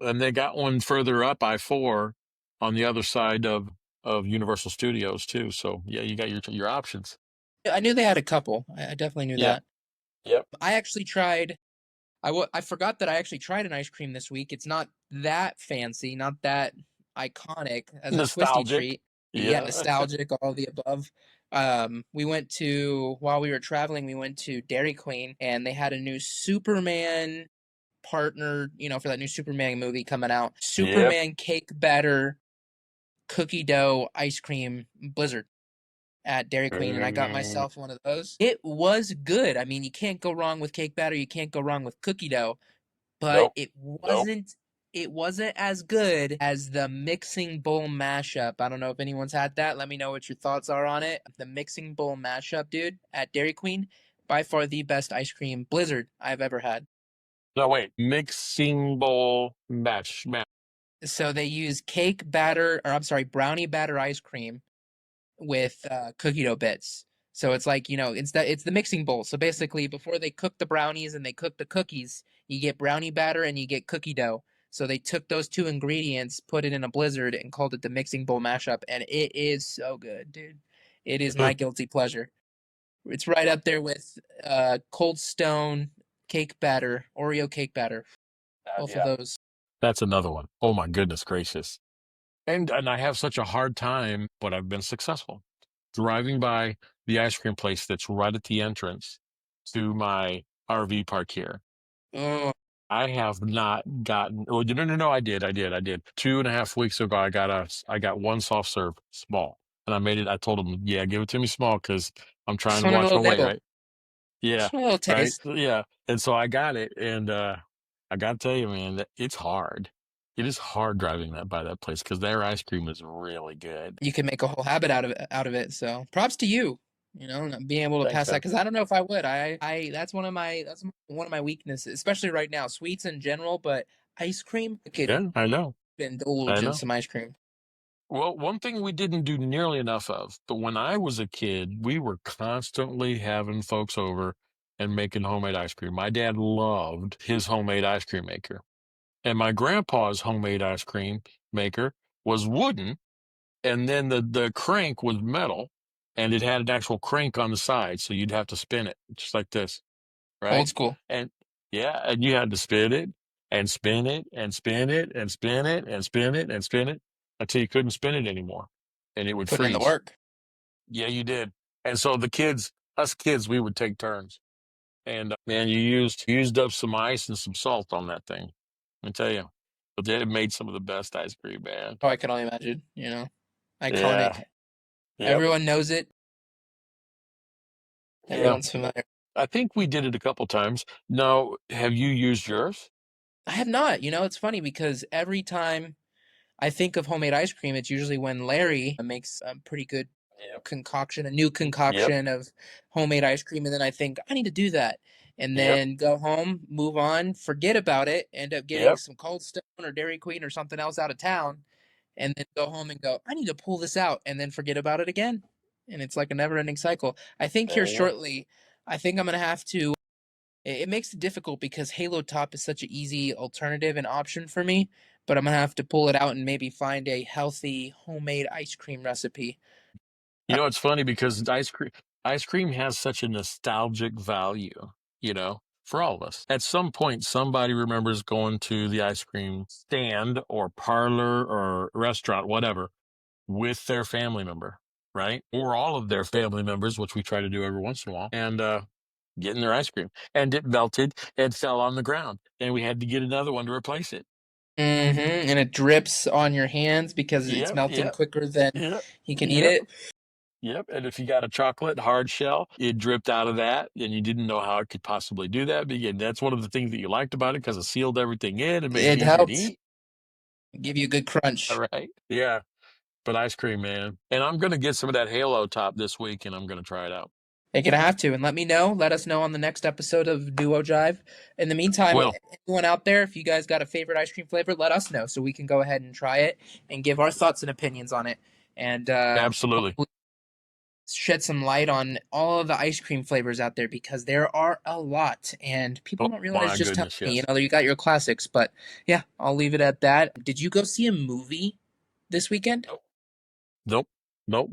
and they got one further up I-4 on the other side of Universal Studios too. So yeah, you got your options. I knew they had a couple. I definitely knew Yeah. that. Yep. I actually tried. I forgot that I actually tried an ice cream this week. It's not that fancy, not that iconic as a Twisty Nostalgic. Treat. Yeah, Yeah. nostalgic, all the above. While we were traveling, we went to Dairy Queen, and they had a new Superman partner, for that new Superman movie coming out. Yep. Superman cake batter cookie dough ice cream blizzard at Dairy Queen, and I got Mm, myself one of those. It was good. I mean, you can't go wrong with cake batter, you can't go wrong with cookie dough, but nope. it Nope. wasn't as good as the mixing bowl mashup. I don't know if anyone's had that. Let me know what your thoughts are on it. The mixing bowl mashup, dude, at Dairy Queen, by far the best ice cream blizzard I've ever had. No, wait. Mixing bowl match. So they use cake batter, or I'm sorry, brownie batter ice cream with cookie dough bits. So it's like, it's the mixing bowl. So basically, before they cook the brownies and they cook the cookies, you get brownie batter and you get cookie dough. So they took those two ingredients, put it in a blizzard, and called it the mixing bowl mashup, and it is so good, dude. It is my guilty pleasure. It's right up there with Cold Stone cake batter, Oreo cake batter. Both of Yeah, those. that's another one. Oh my goodness gracious. And I have such a hard time, but I've been successful. Driving by the ice cream place that's right at the entrance to my RV park here. Oh, I have not gotten, oh, no, I did. 2.5 weeks ago, I got one soft serve, small. And I told him, yeah, give it to me small because I'm trying just to want a watch little my weight, nibble. right? Yeah, Just want a little right. taste. Yeah. And so I got it. And I got to tell you, man, that it's hard. It is hard driving by that place because their ice cream is really good. You can make a whole habit out of it. So props to you. Not being able to Thanks, pass that man. because I don't know if I would. That's one of my weaknesses, especially right now. Sweets in general, but ice cream, I could Yeah, I know. indulge I in know. some ice cream. Well, one thing we didn't do nearly enough of, but when I was a kid, we were constantly having folks over and making homemade ice cream. My dad loved his homemade ice cream maker. And my grandpa's homemade ice cream maker was wooden, and then the crank was metal, and it had an actual crank on the side, so you'd have to spin it just like this, Old right? school. And yeah, and you had to spin it and spin it and spin it and spin it and spin it and spin it until you couldn't spin it anymore, and it would Putting in the freeze. work. Yeah, you did. And so us kids, we would take turns. And man, you used up some ice and some salt on that thing. Let me tell you, but then it made some of the best ice cream, man. Oh, I can only imagine. Yeah. Iconic. Yep. Everyone knows it. Yeah. Everyone's familiar. I think we did it a couple times. Now, have you used yours? I have not. It's funny because every time I think of homemade ice cream, it's usually when Larry makes a pretty good Yep. concoction, a new Yep. concoction of homemade ice cream, and then I think I need to do that, and Yep. then go home, move on, forget about it, end up getting Yep. some Cold Stone or Dairy Queen or something else out of town, and then go home and go, I need to pull this out, and then forget about it again, and it's like a never-ending cycle. I think here There you go. shortly, I think I'm gonna have to it makes it difficult because Halo Top is such an easy alternative and option for me, but I'm gonna have to pull it out and maybe find a healthy homemade ice cream recipe. You know, it's funny because ice cream has such a nostalgic value, for all of us. At some point, somebody remembers going to the ice cream stand or parlor or restaurant, whatever, with their family member, right? Or all of their family members, which we try to do every once in a while, and getting their ice cream. And it melted and fell on the ground. And we had to get another one to replace it. And it drips on your hands because it's Yep, melting yep, quicker than yep, you can eat yep. it. Yep. And if you got a chocolate hard shell, it dripped out of that, and you didn't know how it could possibly do that. But again, that's one of the things that you liked about it because it sealed everything in and made it It easier to helps eat. give you a good All crunch. right. Yeah. But ice cream, man. And I'm going to get some of that Halo Top this week, and I'm going to try it out. You're gonna have to, and let me know. Let us know on the next episode of Duo Jive. In the meantime, Well, anyone out there, if you guys got a favorite ice cream flavor, let us know so we can go ahead and try it and give our thoughts and opinions on it, and absolutely. hopefully shed some light on all of the ice cream flavors out there because there are a lot, and people Oh, don't realize my just how goodness. many. Yes. You got your classics, but yeah, I'll leave it at that. Did you go see a movie this weekend? Nope. Nope. Nope.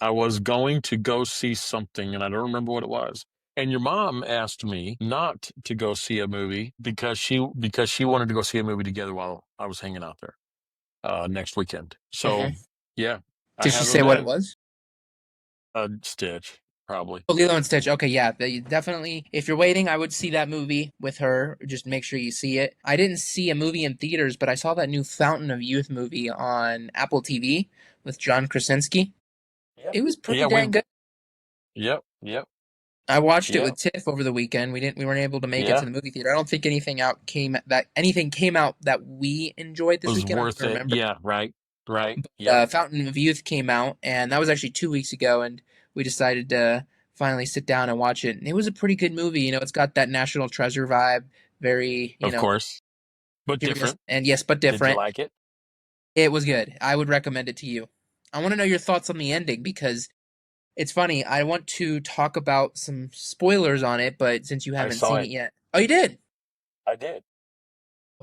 I was going to go see something, and I don't remember what it was. And your mom asked me not to go see a movie because she wanted to go see a movie together while I was hanging out there next weekend. So Hmm. yeah, I Did she haven't say what it been. was? Stitch, probably. Oh, Lilo and Stitch. Okay, yeah, definitely. If you're waiting, I would see that movie with her. Just make sure you see it. I didn't see a movie in theaters, but I saw that new Fountain of Youth movie on Apple TV with John Krasinski. Yep. It was pretty Yeah, dang good. yep, yep, I watched it with yep. Tiff over the weekend. We weren't able to make it to Yeah, the movie theater. I don't think anything came out that we enjoyed this was weekend. I'm trying worth to it. remember. Yeah, right, right. Yep. Fountain of Youth came out, and that was actually 2 weeks ago, and we decided to finally sit down and watch it. And it was a pretty good movie. It's got that National Treasure vibe, very, Of course, but curious, different. and yes, but Did you different. like it? It was good. I would recommend it to you. I want to know your thoughts on the ending because it's funny. I want to talk about some spoilers on it, but since you I haven't saw seen it it. yet. Oh, you did? I did.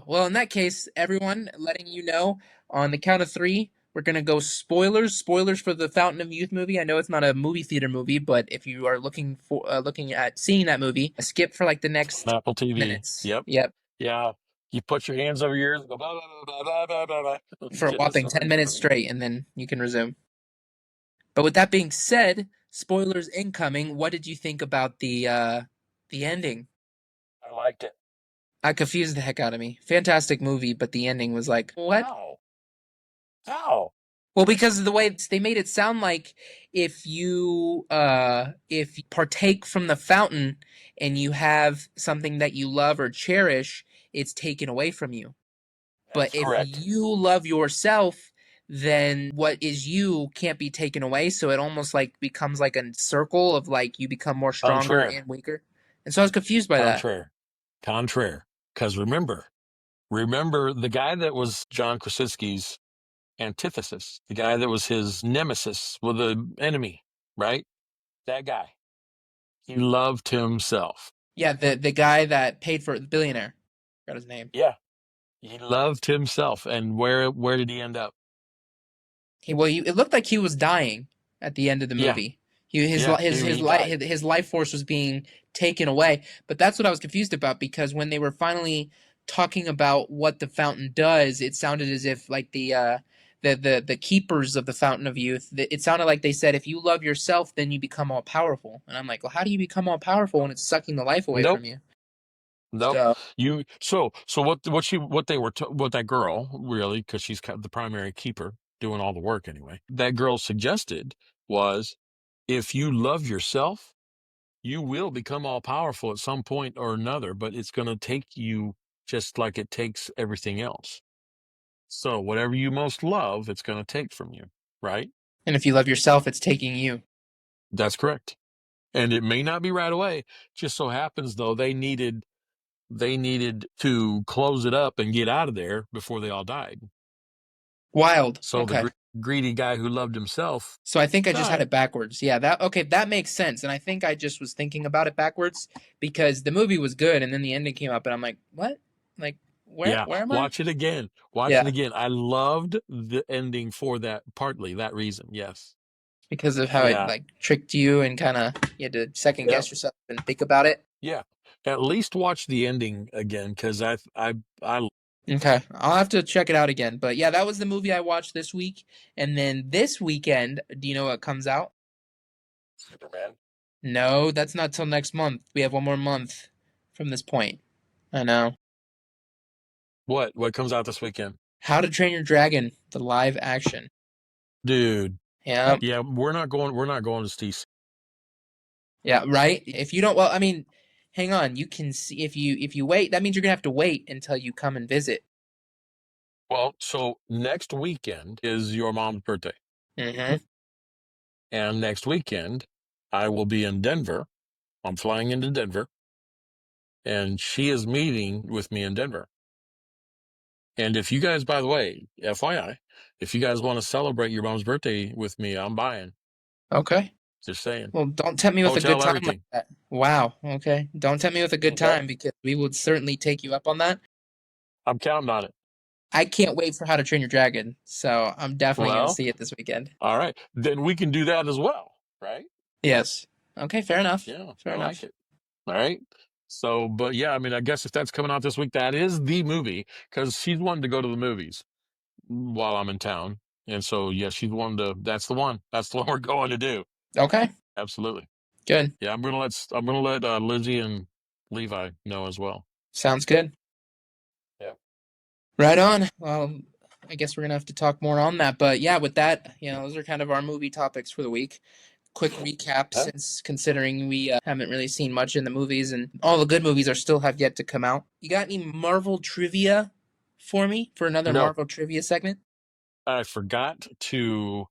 Well, in that case, everyone, letting you know on the count of three, we're gonna go spoilers. Spoilers for the Fountain of Youth movie. I know it's not a movie theater movie, but if you are looking at seeing that movie, skip for like the On next Apple TV. minutes. Yep. Yep, Yeah. You put your hands over your ears and go blah blah blah blah blah blah blah. for a Get the whopping story 10 minutes going. straight, and then you can resume. But with that being said, spoilers incoming. What did you think about the ending? I liked it. I confused the heck out of me. Fantastic movie, but the ending was like, what? How? How? Well, because of the way they made it sound like if you partake from the fountain and you have something that you love or cherish, it's taken away from you. But That's if correct. you love yourself, then what is you can't be taken away. So it almost like becomes like a circle of like you become more stronger Contraire. and weaker. And so I was confused by that. Contraire. Contraire. Because remember the guy that was John Krasinski's antithesis, the guy that was his nemesis with the enemy, right? That guy. He loved himself. Yeah, the guy that paid for it, the billionaire. Got his name. Yeah. He loved himself. And where did he end up? It looked like he was dying at the end of the Yeah. movie. His Yeah. He died. his life force was being taken away. But that's what I was confused about because when they were finally talking about what the fountain does, it sounded as if like the keepers of the fountain of youth. It sounded like they said, if you love yourself, then you become all powerful. And I'm like, well, how do you become all powerful when it's sucking the life away Nope. from you? Nope. So So what that girl really, because she's the primary keeper doing all the work anyway. That girl suggested was, if you love yourself, you will become all powerful at some point or another, but it's going to take you just like it takes everything else. So whatever you most love, it's going to take from you, right? and if you love yourself, it's taking you. That's correct. And it may not be right away. Just so happens though they needed to close it up and get out of there before they all died. Wild. So the Okay. greedy guy who loved himself So I think I just had died. it backwards. Yeah, that okay, that makes sense. And I think I just was thinking about it backwards because the movie was good and then the ending came up and I'm like, "What? Like Yeah, where am I?" watch it again. Watch it Yeah, again. I loved the ending for that, partly that reason. Yes. because of how it Yeah. like tricked you and kind of you had to second Yeah. guess yourself and think about it. Yeah. At least watch the ending again, because I Okay, I'll have to check it out again. But yeah, that was the movie I watched this week. And then this weekend, do you know what comes out? Superman. No, that's not till next month. We have one more month from this point. I know. What comes out this weekend? How to Train Your Dragon, the live action. Dude. Yeah, Yeah, we're not going to see. yeah, right. If you don't, well, I mean, hang on. You can see if you wait. That means you're gonna have to wait until you come and visit. Well, so next weekend is your mom's birthday. Mm-hmm. And next weekend I will be in Denver. I'm flying into Denver, and she is meeting with me in Denver. And if you guys, by the way, FYI, if you guys want to celebrate your mom's birthday with me, I'm buying. Okay. Just saying. Well, don't tempt me with a good Hotel, time like everything. that. Wow. Okay. Don't tempt me with a good Okay. time because we would certainly take you up on that. I'm counting on it. I can't wait for How to Train Your Dragon, so I'm definitely gonna Well, see it this weekend. all right. Then we can do that as well, right? Yes. Okay. Fair enough. Yeah, Fair I like enough. it. All right. So, but yeah, I mean, I guess if that's coming out this week, that is the movie, because she's wanting to go to the movies while I'm in town. And so, yeah, she's wanting to, that's the one. That's the one we're going to do. Okay. Absolutely. Good. Yeah, I'm gonna let Lizzie and Levi know as well. Sounds good. Yeah. Right on. Well, I guess we're gonna have to talk more on that. But yeah, with that, those are kind of our movie topics for the week. Quick recap, Huh? since considering we haven't really seen much in the movies, and all the good movies are still have yet to come out. You got any Marvel trivia for me for another No, Marvel trivia segment? I forgot to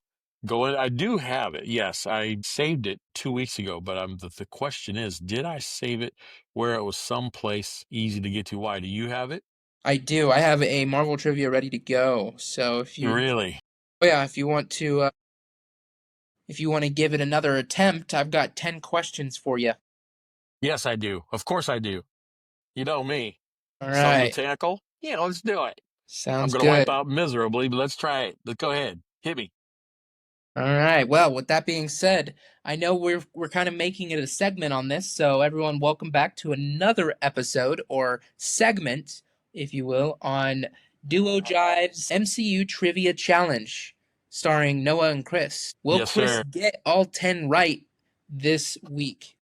go in. I do have it. Yes, I saved it 2 weeks ago, but the question is, did I save it where it was someplace easy to get to? Why? Do you have it? I do. I have a Marvel trivia ready to go. So Really? oh yeah, if you want to give it another attempt, I've got 10 questions for you. Yes, I do. Of course I do. You know me. All Something to right. tackle? Yeah, let's do it. I'm Sounds going to wipe good. out miserably, but let's try it. Let's go ahead. Hit me. All right. Well, with that being said, I know we're kind of making it a segment on this, so everyone, welcome back to another episode or segment, if you will, on Duo Jive's MCU Trivia Challenge, starring Noah and Chris. Will Yes, Chris sir. get all 10 right this week?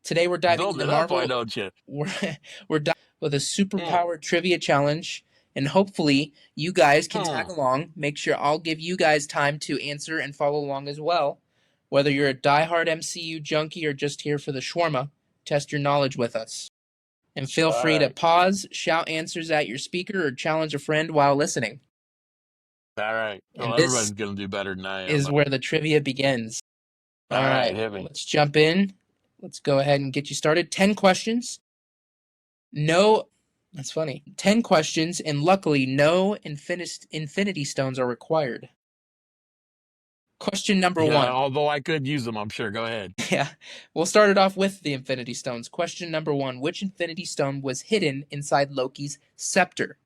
Today we're diving Build into it up, why Marvel. don't you? We're we're diving with a Mm, superpower trivia challenge, and hopefully you guys can tag mm. along. Make sure I'll give you guys time to answer and follow along as well. Whether you're a diehard MCU junkie or just here for the shawarma, test your knowledge with us. And feel All free to right. pause, shout answers at your speaker, or challenge a friend while listening. All right. And Well, this everybody's going to do better than I am. is where the trivia begins. All All right, right, hit me. let's jump in. Let's go ahead and get you started. 10 questions. No, that's funny. 10 questions, and luckily, no infinity stones are required. Question number Yeah, one. although I could use them, I'm sure. Go ahead. Yeah, we'll start it off with the infinity stones. Question number one. Which infinity stone was hidden inside Loki's scepter?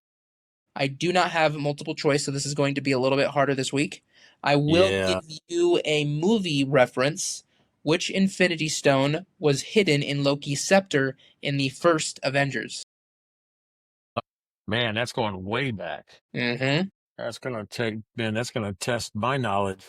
I do not have multiple choice, so this is going to be a little bit harder this week. I will Yeah. give you a movie reference. Which infinity stone was hidden in Loki's scepter in the first Avengers? Man, that's going way back. Mm-hmm. That's going to take, man, that's going to test my knowledge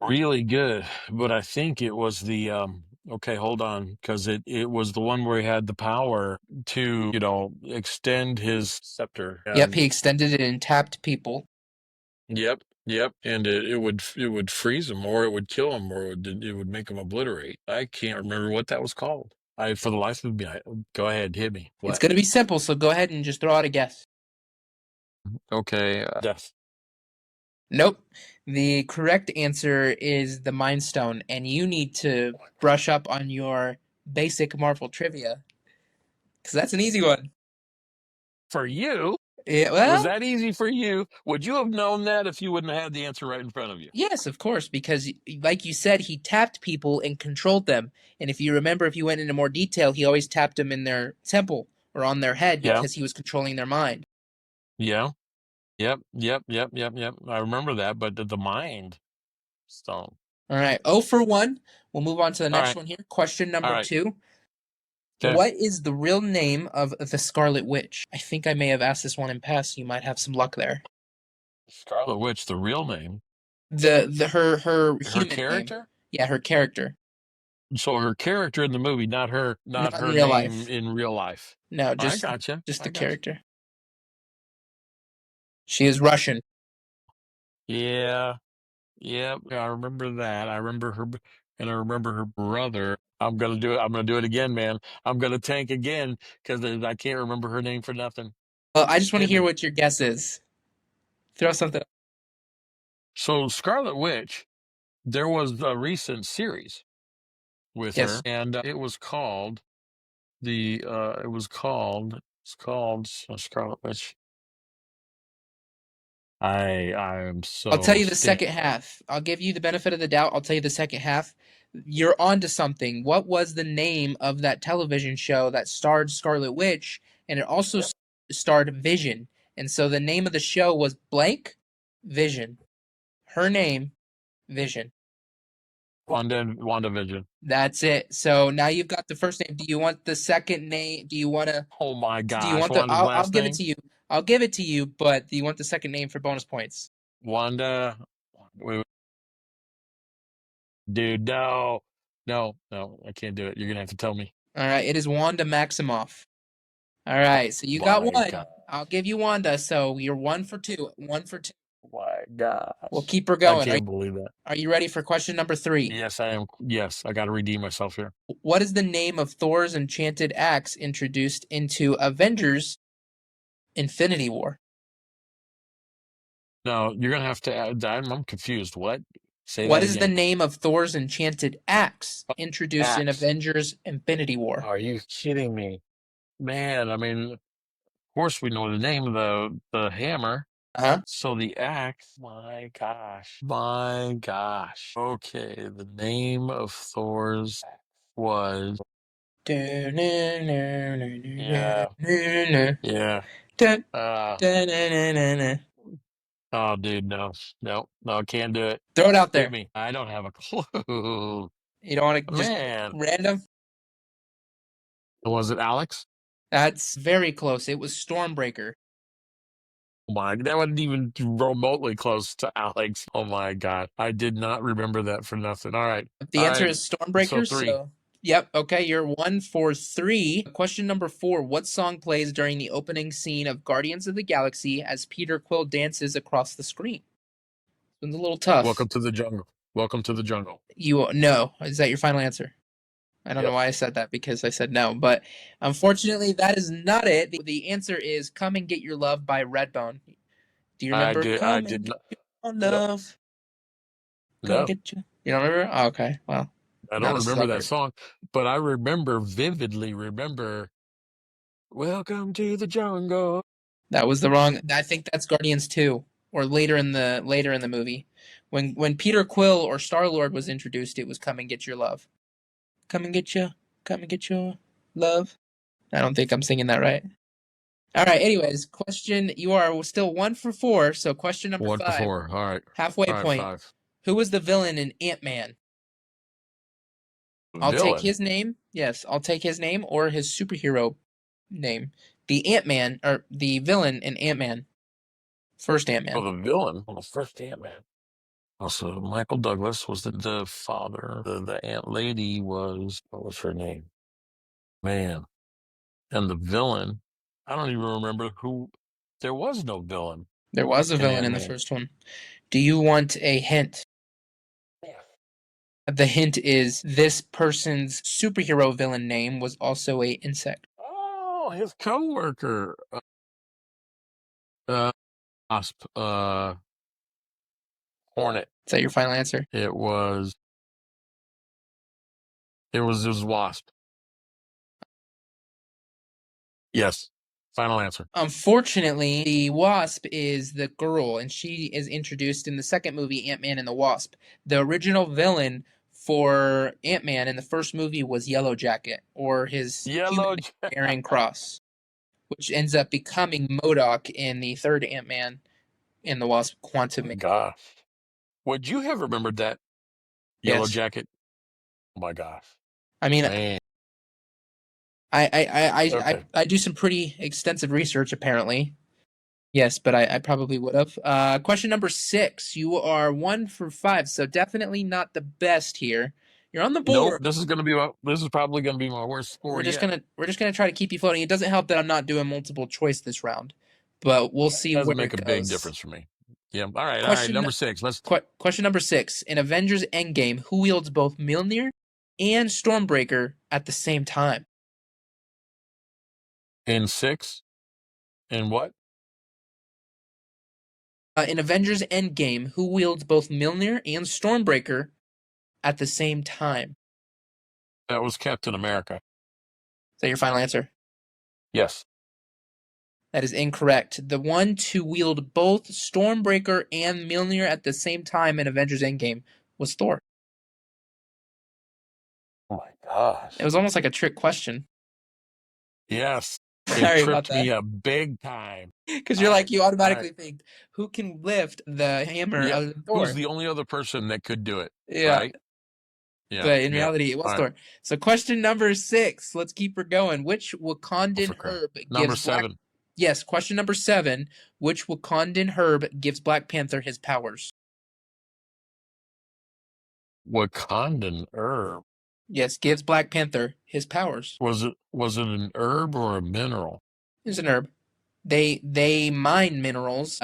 really good. But I think it was okay, hold on, because it was the one where he had the power to, extend his scepter. Yep, And he extended it and tapped people. yep, yep. And it would freeze him or it would kill him or it would make him obliterate. I can't remember what that was called. For the life of me, go ahead, hit me. It's What? going to be simple, so go ahead and just throw out a guess. Okay, death. Nope. The correct answer is the Mind Stone, and you need to brush up on your basic Marvel trivia because that's an easy one. For you? Yeah, Was well, that easy for you? Would you have known that if you wouldn't have had the answer right in front of you? yes, of course, because like you said, he tapped people and controlled them. And if you remember, if you went into more detail, he always tapped them in their temple or on their head Yeah, because he was controlling their mind. yeah, yep, yep, yep, yep, yep. I remember that, but the mind stone. All right, 0 for 1. We'll move on to the All next right, one here. Question all number right. 2. Okay. What is the real name of the Scarlet Witch? I think I may have asked this one in past. You might have some luck there. Scarlet Witch, the real name. The her Her human name. character? Yeah, her character. So her character in the movie, not her, not Not in her real name life. in real life. No, I just gotcha. just I the gotcha. character. She is Russian. Yeah, yeah, I remember that. I remember her, and I remember her brother. I'm gonna do it. I'm gonna do it again, man. I'm gonna tank again because I can't remember her name for nothing. Well, I just want to Hit hear me. what your guess is. Throw something. So Scarlet Witch, there was a recent series with her, Yes. and it was called Scarlet Witch. I'm I'll tell so you the scared. second half. I'll give you the benefit of the doubt. I'll tell you the second half. You're on to something. What was the name of that television show that starred Scarlet Witch and it also starred Vision? And so the name of the show was blank Vision. Her name, Vision. WandaVision. That's it. So now you've got the first name. Do you want the second name? Do you want to? Oh my Do you gosh, want the? Wanda's I'll last give it name? to you. I'll give it to you. But do you want the second name for bonus points? Wanda. Wait, dude, no, no, no, I can't do it. You're gonna have to tell me. All right. It is Wanda Maximoff. All right. So you got My one. God, I'll give you Wanda. So you're 1 for 2. 1 for 2. my We'll gosh, keep her I going. can't believe that. Are you ready for question number 3? Yes, I am. Yes, I got to redeem myself here. What is the name of Thor's enchanted axe introduced into Avengers Infinity War? No, you're gonna have to add. I'm confused. What? Say What that is the again. name of Thor's enchanted axe introduced in Axe. Avengers Infinity War? Are you kidding me, man? I mean, of course we know the name of the hammer. Uh-huh. So the axe, my gosh, my gosh. Okay, the name of Thor's axe was. Yeah. Yeah. Oh, dude, no, no, no, can't do it. Throw it out Hit there. me. I don't have a clue. You don't want to just Man, random? was it Alex? That's very close. It was Stormbreaker. Oh my, that wasn't even remotely close to Alex. Oh my God. I did not remember that for nothing. All right. The All answer right. is So Stormbreaker. three. So, yep. Okay, you're 1 for 3. Question number 4. What song plays during the opening scene of Guardians of the Galaxy as Peter Quill dances across the screen? It's a little tough. Welcome to the jungle. Welcome to the jungle. You no. Is that your final answer? I don't know Yep. why I said that because I said no, but unfortunately, that is not it. The answer is "Come and Get Your Love" by Redbone. Do you remember I "Come and did Get not. Your Nope. Love"? Come and No, get you. You don't remember? Oh, okay. Well, I now don't this is remember that awkward. song, but I remember vividly remember Welcome to the jungle. That was the wrong. I think that's Guardians 2 or later in the movie. When Peter Quill or Star-Lord was introduced, it was "Come and Get Your Love." Come and get you. Come and get your love. I don't think I'm singing that right. All right. Anyways, question. You are still 1 for 4. So question number One for 5. four. All right. Halfway All right, point. five. Who was the villain in Ant-Man? I'll take Villain. his name. Yes, I'll take his name or his superhero name. The Ant-Man or the villain in Ant-Man. First Oh, Ant-Man. the villain. Well, the first Ant-Man. Also, Michael Douglas was the father. The Ant Lady was, what was her name? Man. And the villain, I don't even remember who. There was no villain There was a in villain in the Ant-Man. first one. Do you want a hint? The hint is this person's superhero villain name was also a insect. Oh, his coworker. Uh, Wasp. Hornet. Is that your final answer? It was. It was Wasp. Yes. Final answer. Unfortunately, the Wasp is the girl, and she is introduced in the second movie, Ant-Man and the Wasp. The original villain for Ant-Man in the first movie was Yellow Jacket, or his human Yellow. name, Aaron Cross, which ends up becoming MODOK in the third Ant-Man and the Wasp Oh Quantum. my gosh. Would you have remembered that Yellow Yes. Jacket? Oh my gosh. I mean, Man. Okay. I do some pretty extensive research, apparently. Yes, but I probably would have. Question number 6. You are 1 for 5, so definitely not the best here. You're on the Nope. board. This is probably gonna be my worst score yet. We're just gonna try to keep you floating. It doesn't help that I'm not doing multiple choice this round, but we'll see Doesn't where make a it big goes. difference for me. Yeah. All right. All right. Question Number six. Let's question number 6. In Avengers Endgame, who wields both Mjolnir and Stormbreaker at the same time? in six. And what? In Avengers Endgame, who wields both Mjolnir and Stormbreaker at the same time? That was Captain America. Is that your final answer? Yes. That is incorrect. The one to wield both Stormbreaker and Mjolnir at the same time in Avengers Endgame was Thor. Oh my gosh. It was almost like a trick question. Yes. It Sorry about tripped that. me up big time. Because All you're right. like, you All right. automatically think, who can lift the hammer Yeah. other than Who's Thor? the only other person that could do it? Yeah. Right? Yeah. But in Yeah. reality, it was All right. Thor. So, question number 6. Let's keep her going. Which Oh, for Wakandan crap. herb Number gives Black. seven. Yes, question number 7. Which Wakandan herb gives Black Panther his powers? Wakandan herb. Yes, gives Black Panther his powers. Was it an herb or a mineral? It's an herb. They mine minerals,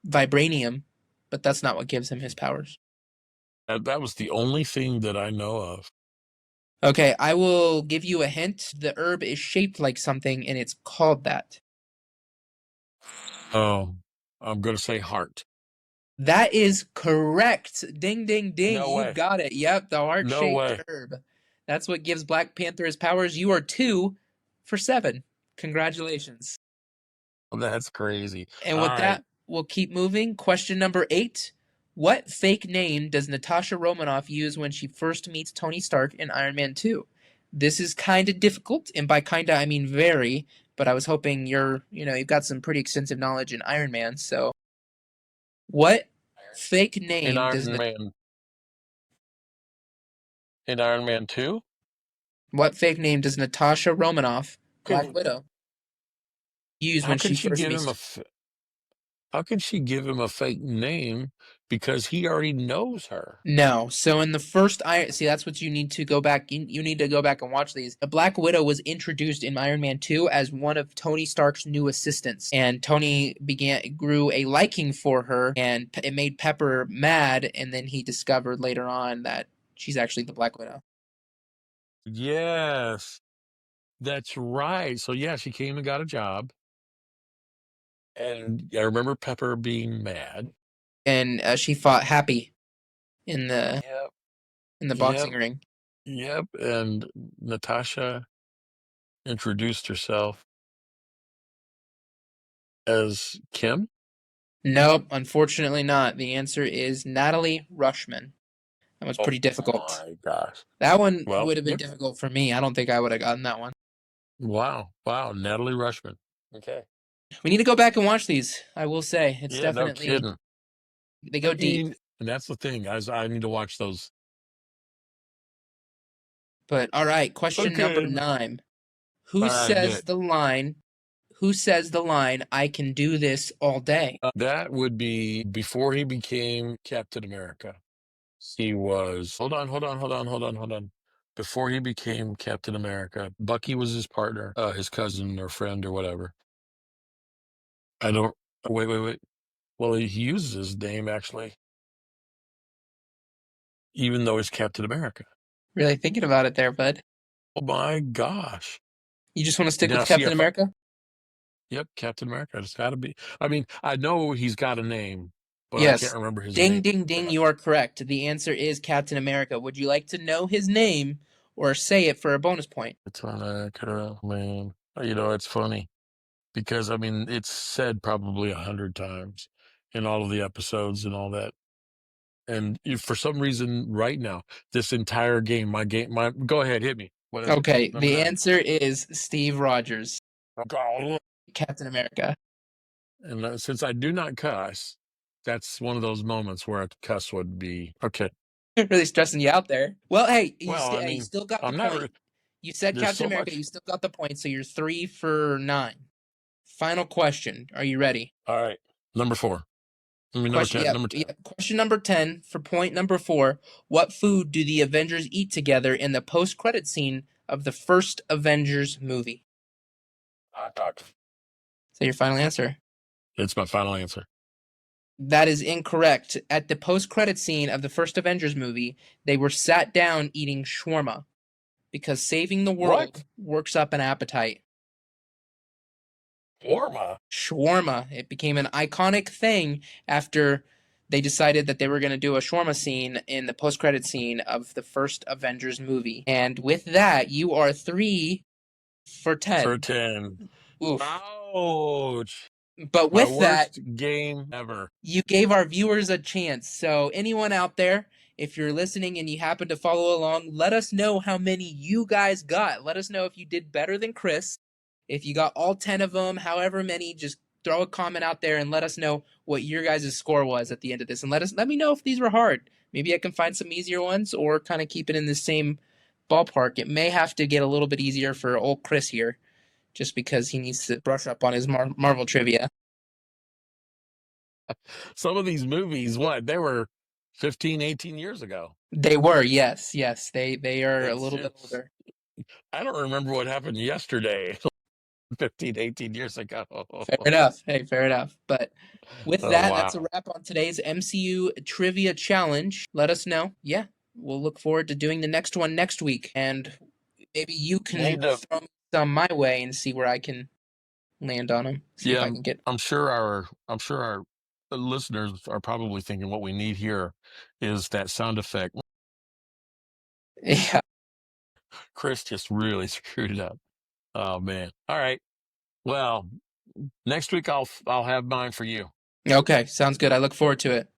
vibranium, but that's not what gives him his powers. That was the only thing that I know of. Okay, I will give you a hint. The herb is shaped like something, and it's called that. Oh, I'm gonna say heart. That is correct. Ding, ding, ding. No You way. got it. Yep, the No heart-shaped way. herb. That's what gives Black Panther his powers. You are 2 for 7. Congratulations. That's crazy. And All with right. that, we'll keep moving. Question number 8. What fake name does Natasha Romanoff use when she first meets Tony Stark in Iron Man 2? This is kind of difficult, and by kind of I mean very, but I was hoping you've got some pretty extensive knowledge in Iron Man, so what fake In name does Iron Man, in Iron Man 2? what fake name does Natasha Romanoff, Black Could, Widow, use how when she could she first give meets him how could she give him a fake name because he already knows her? No. So in the first Iron, see, that's what you need to go back. You need to go back and watch these. The Black Widow was introduced in Iron Man 2 as one of Tony Stark's new assistants, and Tony grew a liking for her, and it made Pepper mad. And then he discovered later on that she's actually the Black Widow. Yes, that's right. So yeah, she came and got a job, and I remember Pepper being mad. And she fought Happy in the Yep, boxing yep, ring. yep. And Natasha introduced herself as Kim. Nope, unfortunately not. The answer is Natalie Rushman. That was Oh pretty difficult. my gosh. That one Well, would have been yep. difficult for me. I don't think I would have gotten that one. Wow, wow. Natalie Rushman. Okay. We need to go back and watch these. I will say it's Yeah, no definitely kidding. they I go deep. mean, and that's the thing, guys. I need to watch those But all right, question number again. 9. All Who right, says good. the line? Who says the line? I can do this all day. That would be before he became Captain America. He was, hold on. Before he became Captain America, Bucky was his partner, his cousin or friend or whatever. I don't, wait. Well, he uses his name actually, even though he's Captain America. Really thinking about it there, bud. Oh my gosh. You just want to stick Now, with see Captain if America? yep, Captain America. It's got to be. I mean, I know he's got a name, but I can't Yes. remember his Ding, name. ding, ding. You are correct. The answer is Captain America. Would you like to know his name or say it for a bonus point? It's on a man. It's funny because I mean, it's said probably 100 times in all of the episodes and all that. And for some reason, right now, this entire game, go ahead, hit me. What is it? Okay, I'm the done. answer is Steve Rogers, Okay. Captain America. And since I do not cuss, that's one of those moments where a cuss would be okay. Really stressing you out there. Well, hey, Well, I you mean, still got the I'm not. point. You said There's Captain so America. much. You still got the point. So you're 3 for 9. Final question. Are you ready? All right, number 4. I mean, number Question. 10. Yeah, Number 10. yeah. Question number 10 for point number 4. What food do the Avengers eat together in the post-credit scene of the first Avengers movie? Hot dog. So your final answer. It's my final answer. That is incorrect. At the post-credit scene of the first Avengers movie, they were sat down eating shawarma because saving the world What? works up an appetite. Orma. Shawarma. It became an iconic thing after they decided that they were going to do a shawarma scene in the post-credit scene of the first Avengers movie. And with that, you are 3 for For 10. 10. Oof. Ouch. But My with that, worst game ever. you gave our viewers a chance. So anyone out there, if you're listening and you happen to follow along, let us know how many you guys got. Let us know if you did better than Chris. If you got all 10 of them, however many, just throw a comment out there and let us know what your guys' score was at the end of this. And let me know if these were hard. Maybe I can find some easier ones or kind of keep it in the same ballpark. It may have to get a little bit easier for old Chris here, just because he needs to brush up on his Marvel trivia. Some of these movies, what? They were 15, 18 years ago. They were, yes. They are a It's little bit just, older. I don't remember what happened yesterday, 15, 18 years ago. Fair enough. Hey, fair enough. But with Oh, that, that's a wow. wrap on today's MCU Trivia Challenge. Let us know. Yeah, we'll look forward to doing the next one next week. And maybe you can Need to, throw some my way and see where I can land on them. See if yeah, I can get. I'm sure our listeners are probably thinking what we need here is that sound effect. Yeah. Chris just really screwed it up. Oh man. All right. Well, next week I'll have mine for you. Okay. Sounds good. I look forward to it.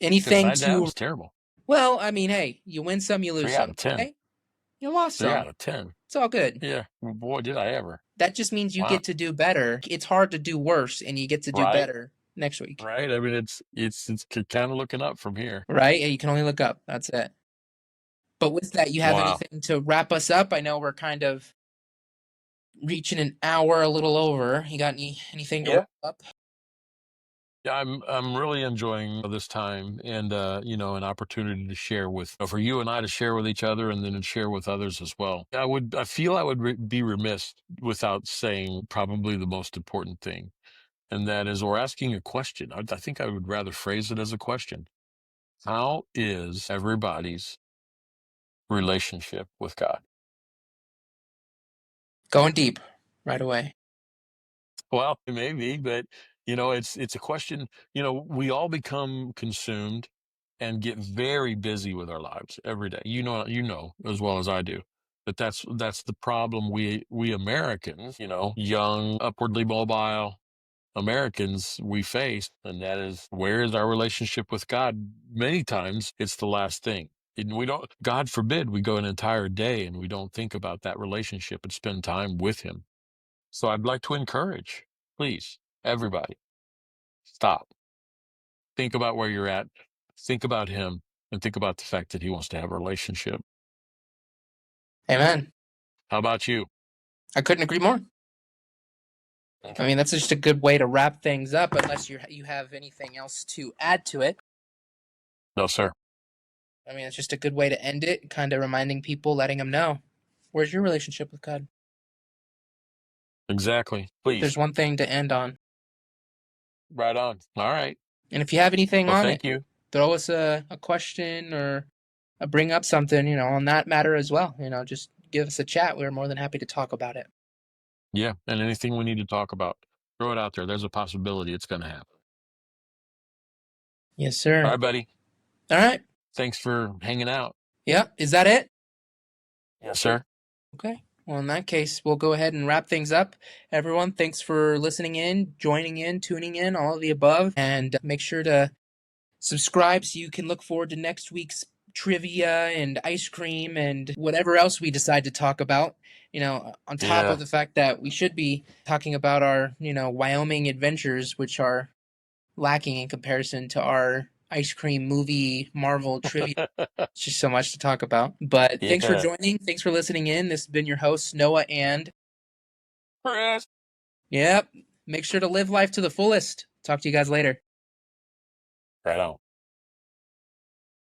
Anything Besides that, it to, was terrible. well, I mean, hey, you win some, you lose 3 out some. of 10. Okay? You lost 3 out some. of 10. It's all good. Yeah. Well, boy, did I ever. That just means you Wow. get to do better. It's hard to do worse, and you get to do Right. better next week. Right. I mean, it's kind of looking up from here. Right? And you can only look up. That's it. But with that, you have Wow. anything to wrap us up? I know we're kind of reaching an hour, a little over. You got anything to Yeah. wrap up? Yeah, I'm really enjoying this time and an opportunity to share with for you and I to share with each other and then to share with others as well. I feel I would be remiss without saying probably the most important thing, and that is or asking a question. I think I would rather phrase it as a question. How is everybody's relationship with God? Going deep right away. Well, maybe, but it's a question. We all become consumed and get very busy with our lives every day. You know as well as I do. But that's the problem we Americans, young, upwardly mobile Americans we face, and that is where is our relationship with God? Many times it's the last thing. And we don't, God forbid, we go an entire day and we don't think about that relationship and spend time with Him. So I'd like to encourage, please, everybody, stop. Think about where you're at. Think about Him and think about the fact that He wants to have a relationship. Amen. How about you? I couldn't agree more. I Okay. mean, that's just a good way to wrap things up, unless you have anything else to add to it. No, sir. I mean, it's just a good way to end it, kind of reminding people, letting them know. Where's your relationship with God? Exactly. There's Please. one thing to end on. Right on. All right. And if you have anything Well, on it, thank you. throw us a question or bring up something, on that matter as well. Just give us a chat. We're more than happy to talk about it. Yeah. And anything we need to talk about, throw it out there. There's a possibility it's going to happen. Yes, All sir. right, buddy. All right. Thanks for hanging out. Yeah. Is that it? Yes, sir. Okay. Well, in that case, we'll go ahead and wrap things up. Everyone, thanks for listening in, joining in, tuning in, all of the above. And make sure to subscribe so you can look forward to next week's trivia and ice cream and whatever else we decide to talk about. On top of Yeah. the fact that we should be talking about our, Wyoming adventures, which are lacking in comparison to our ice cream movie Marvel trivia. It's just so much to talk about. But thanks for Yeah. joining. Thanks for listening in. This has been your host, Noah, and Chris. yep, make sure to live life to the fullest. Talk to you guys later. Right on.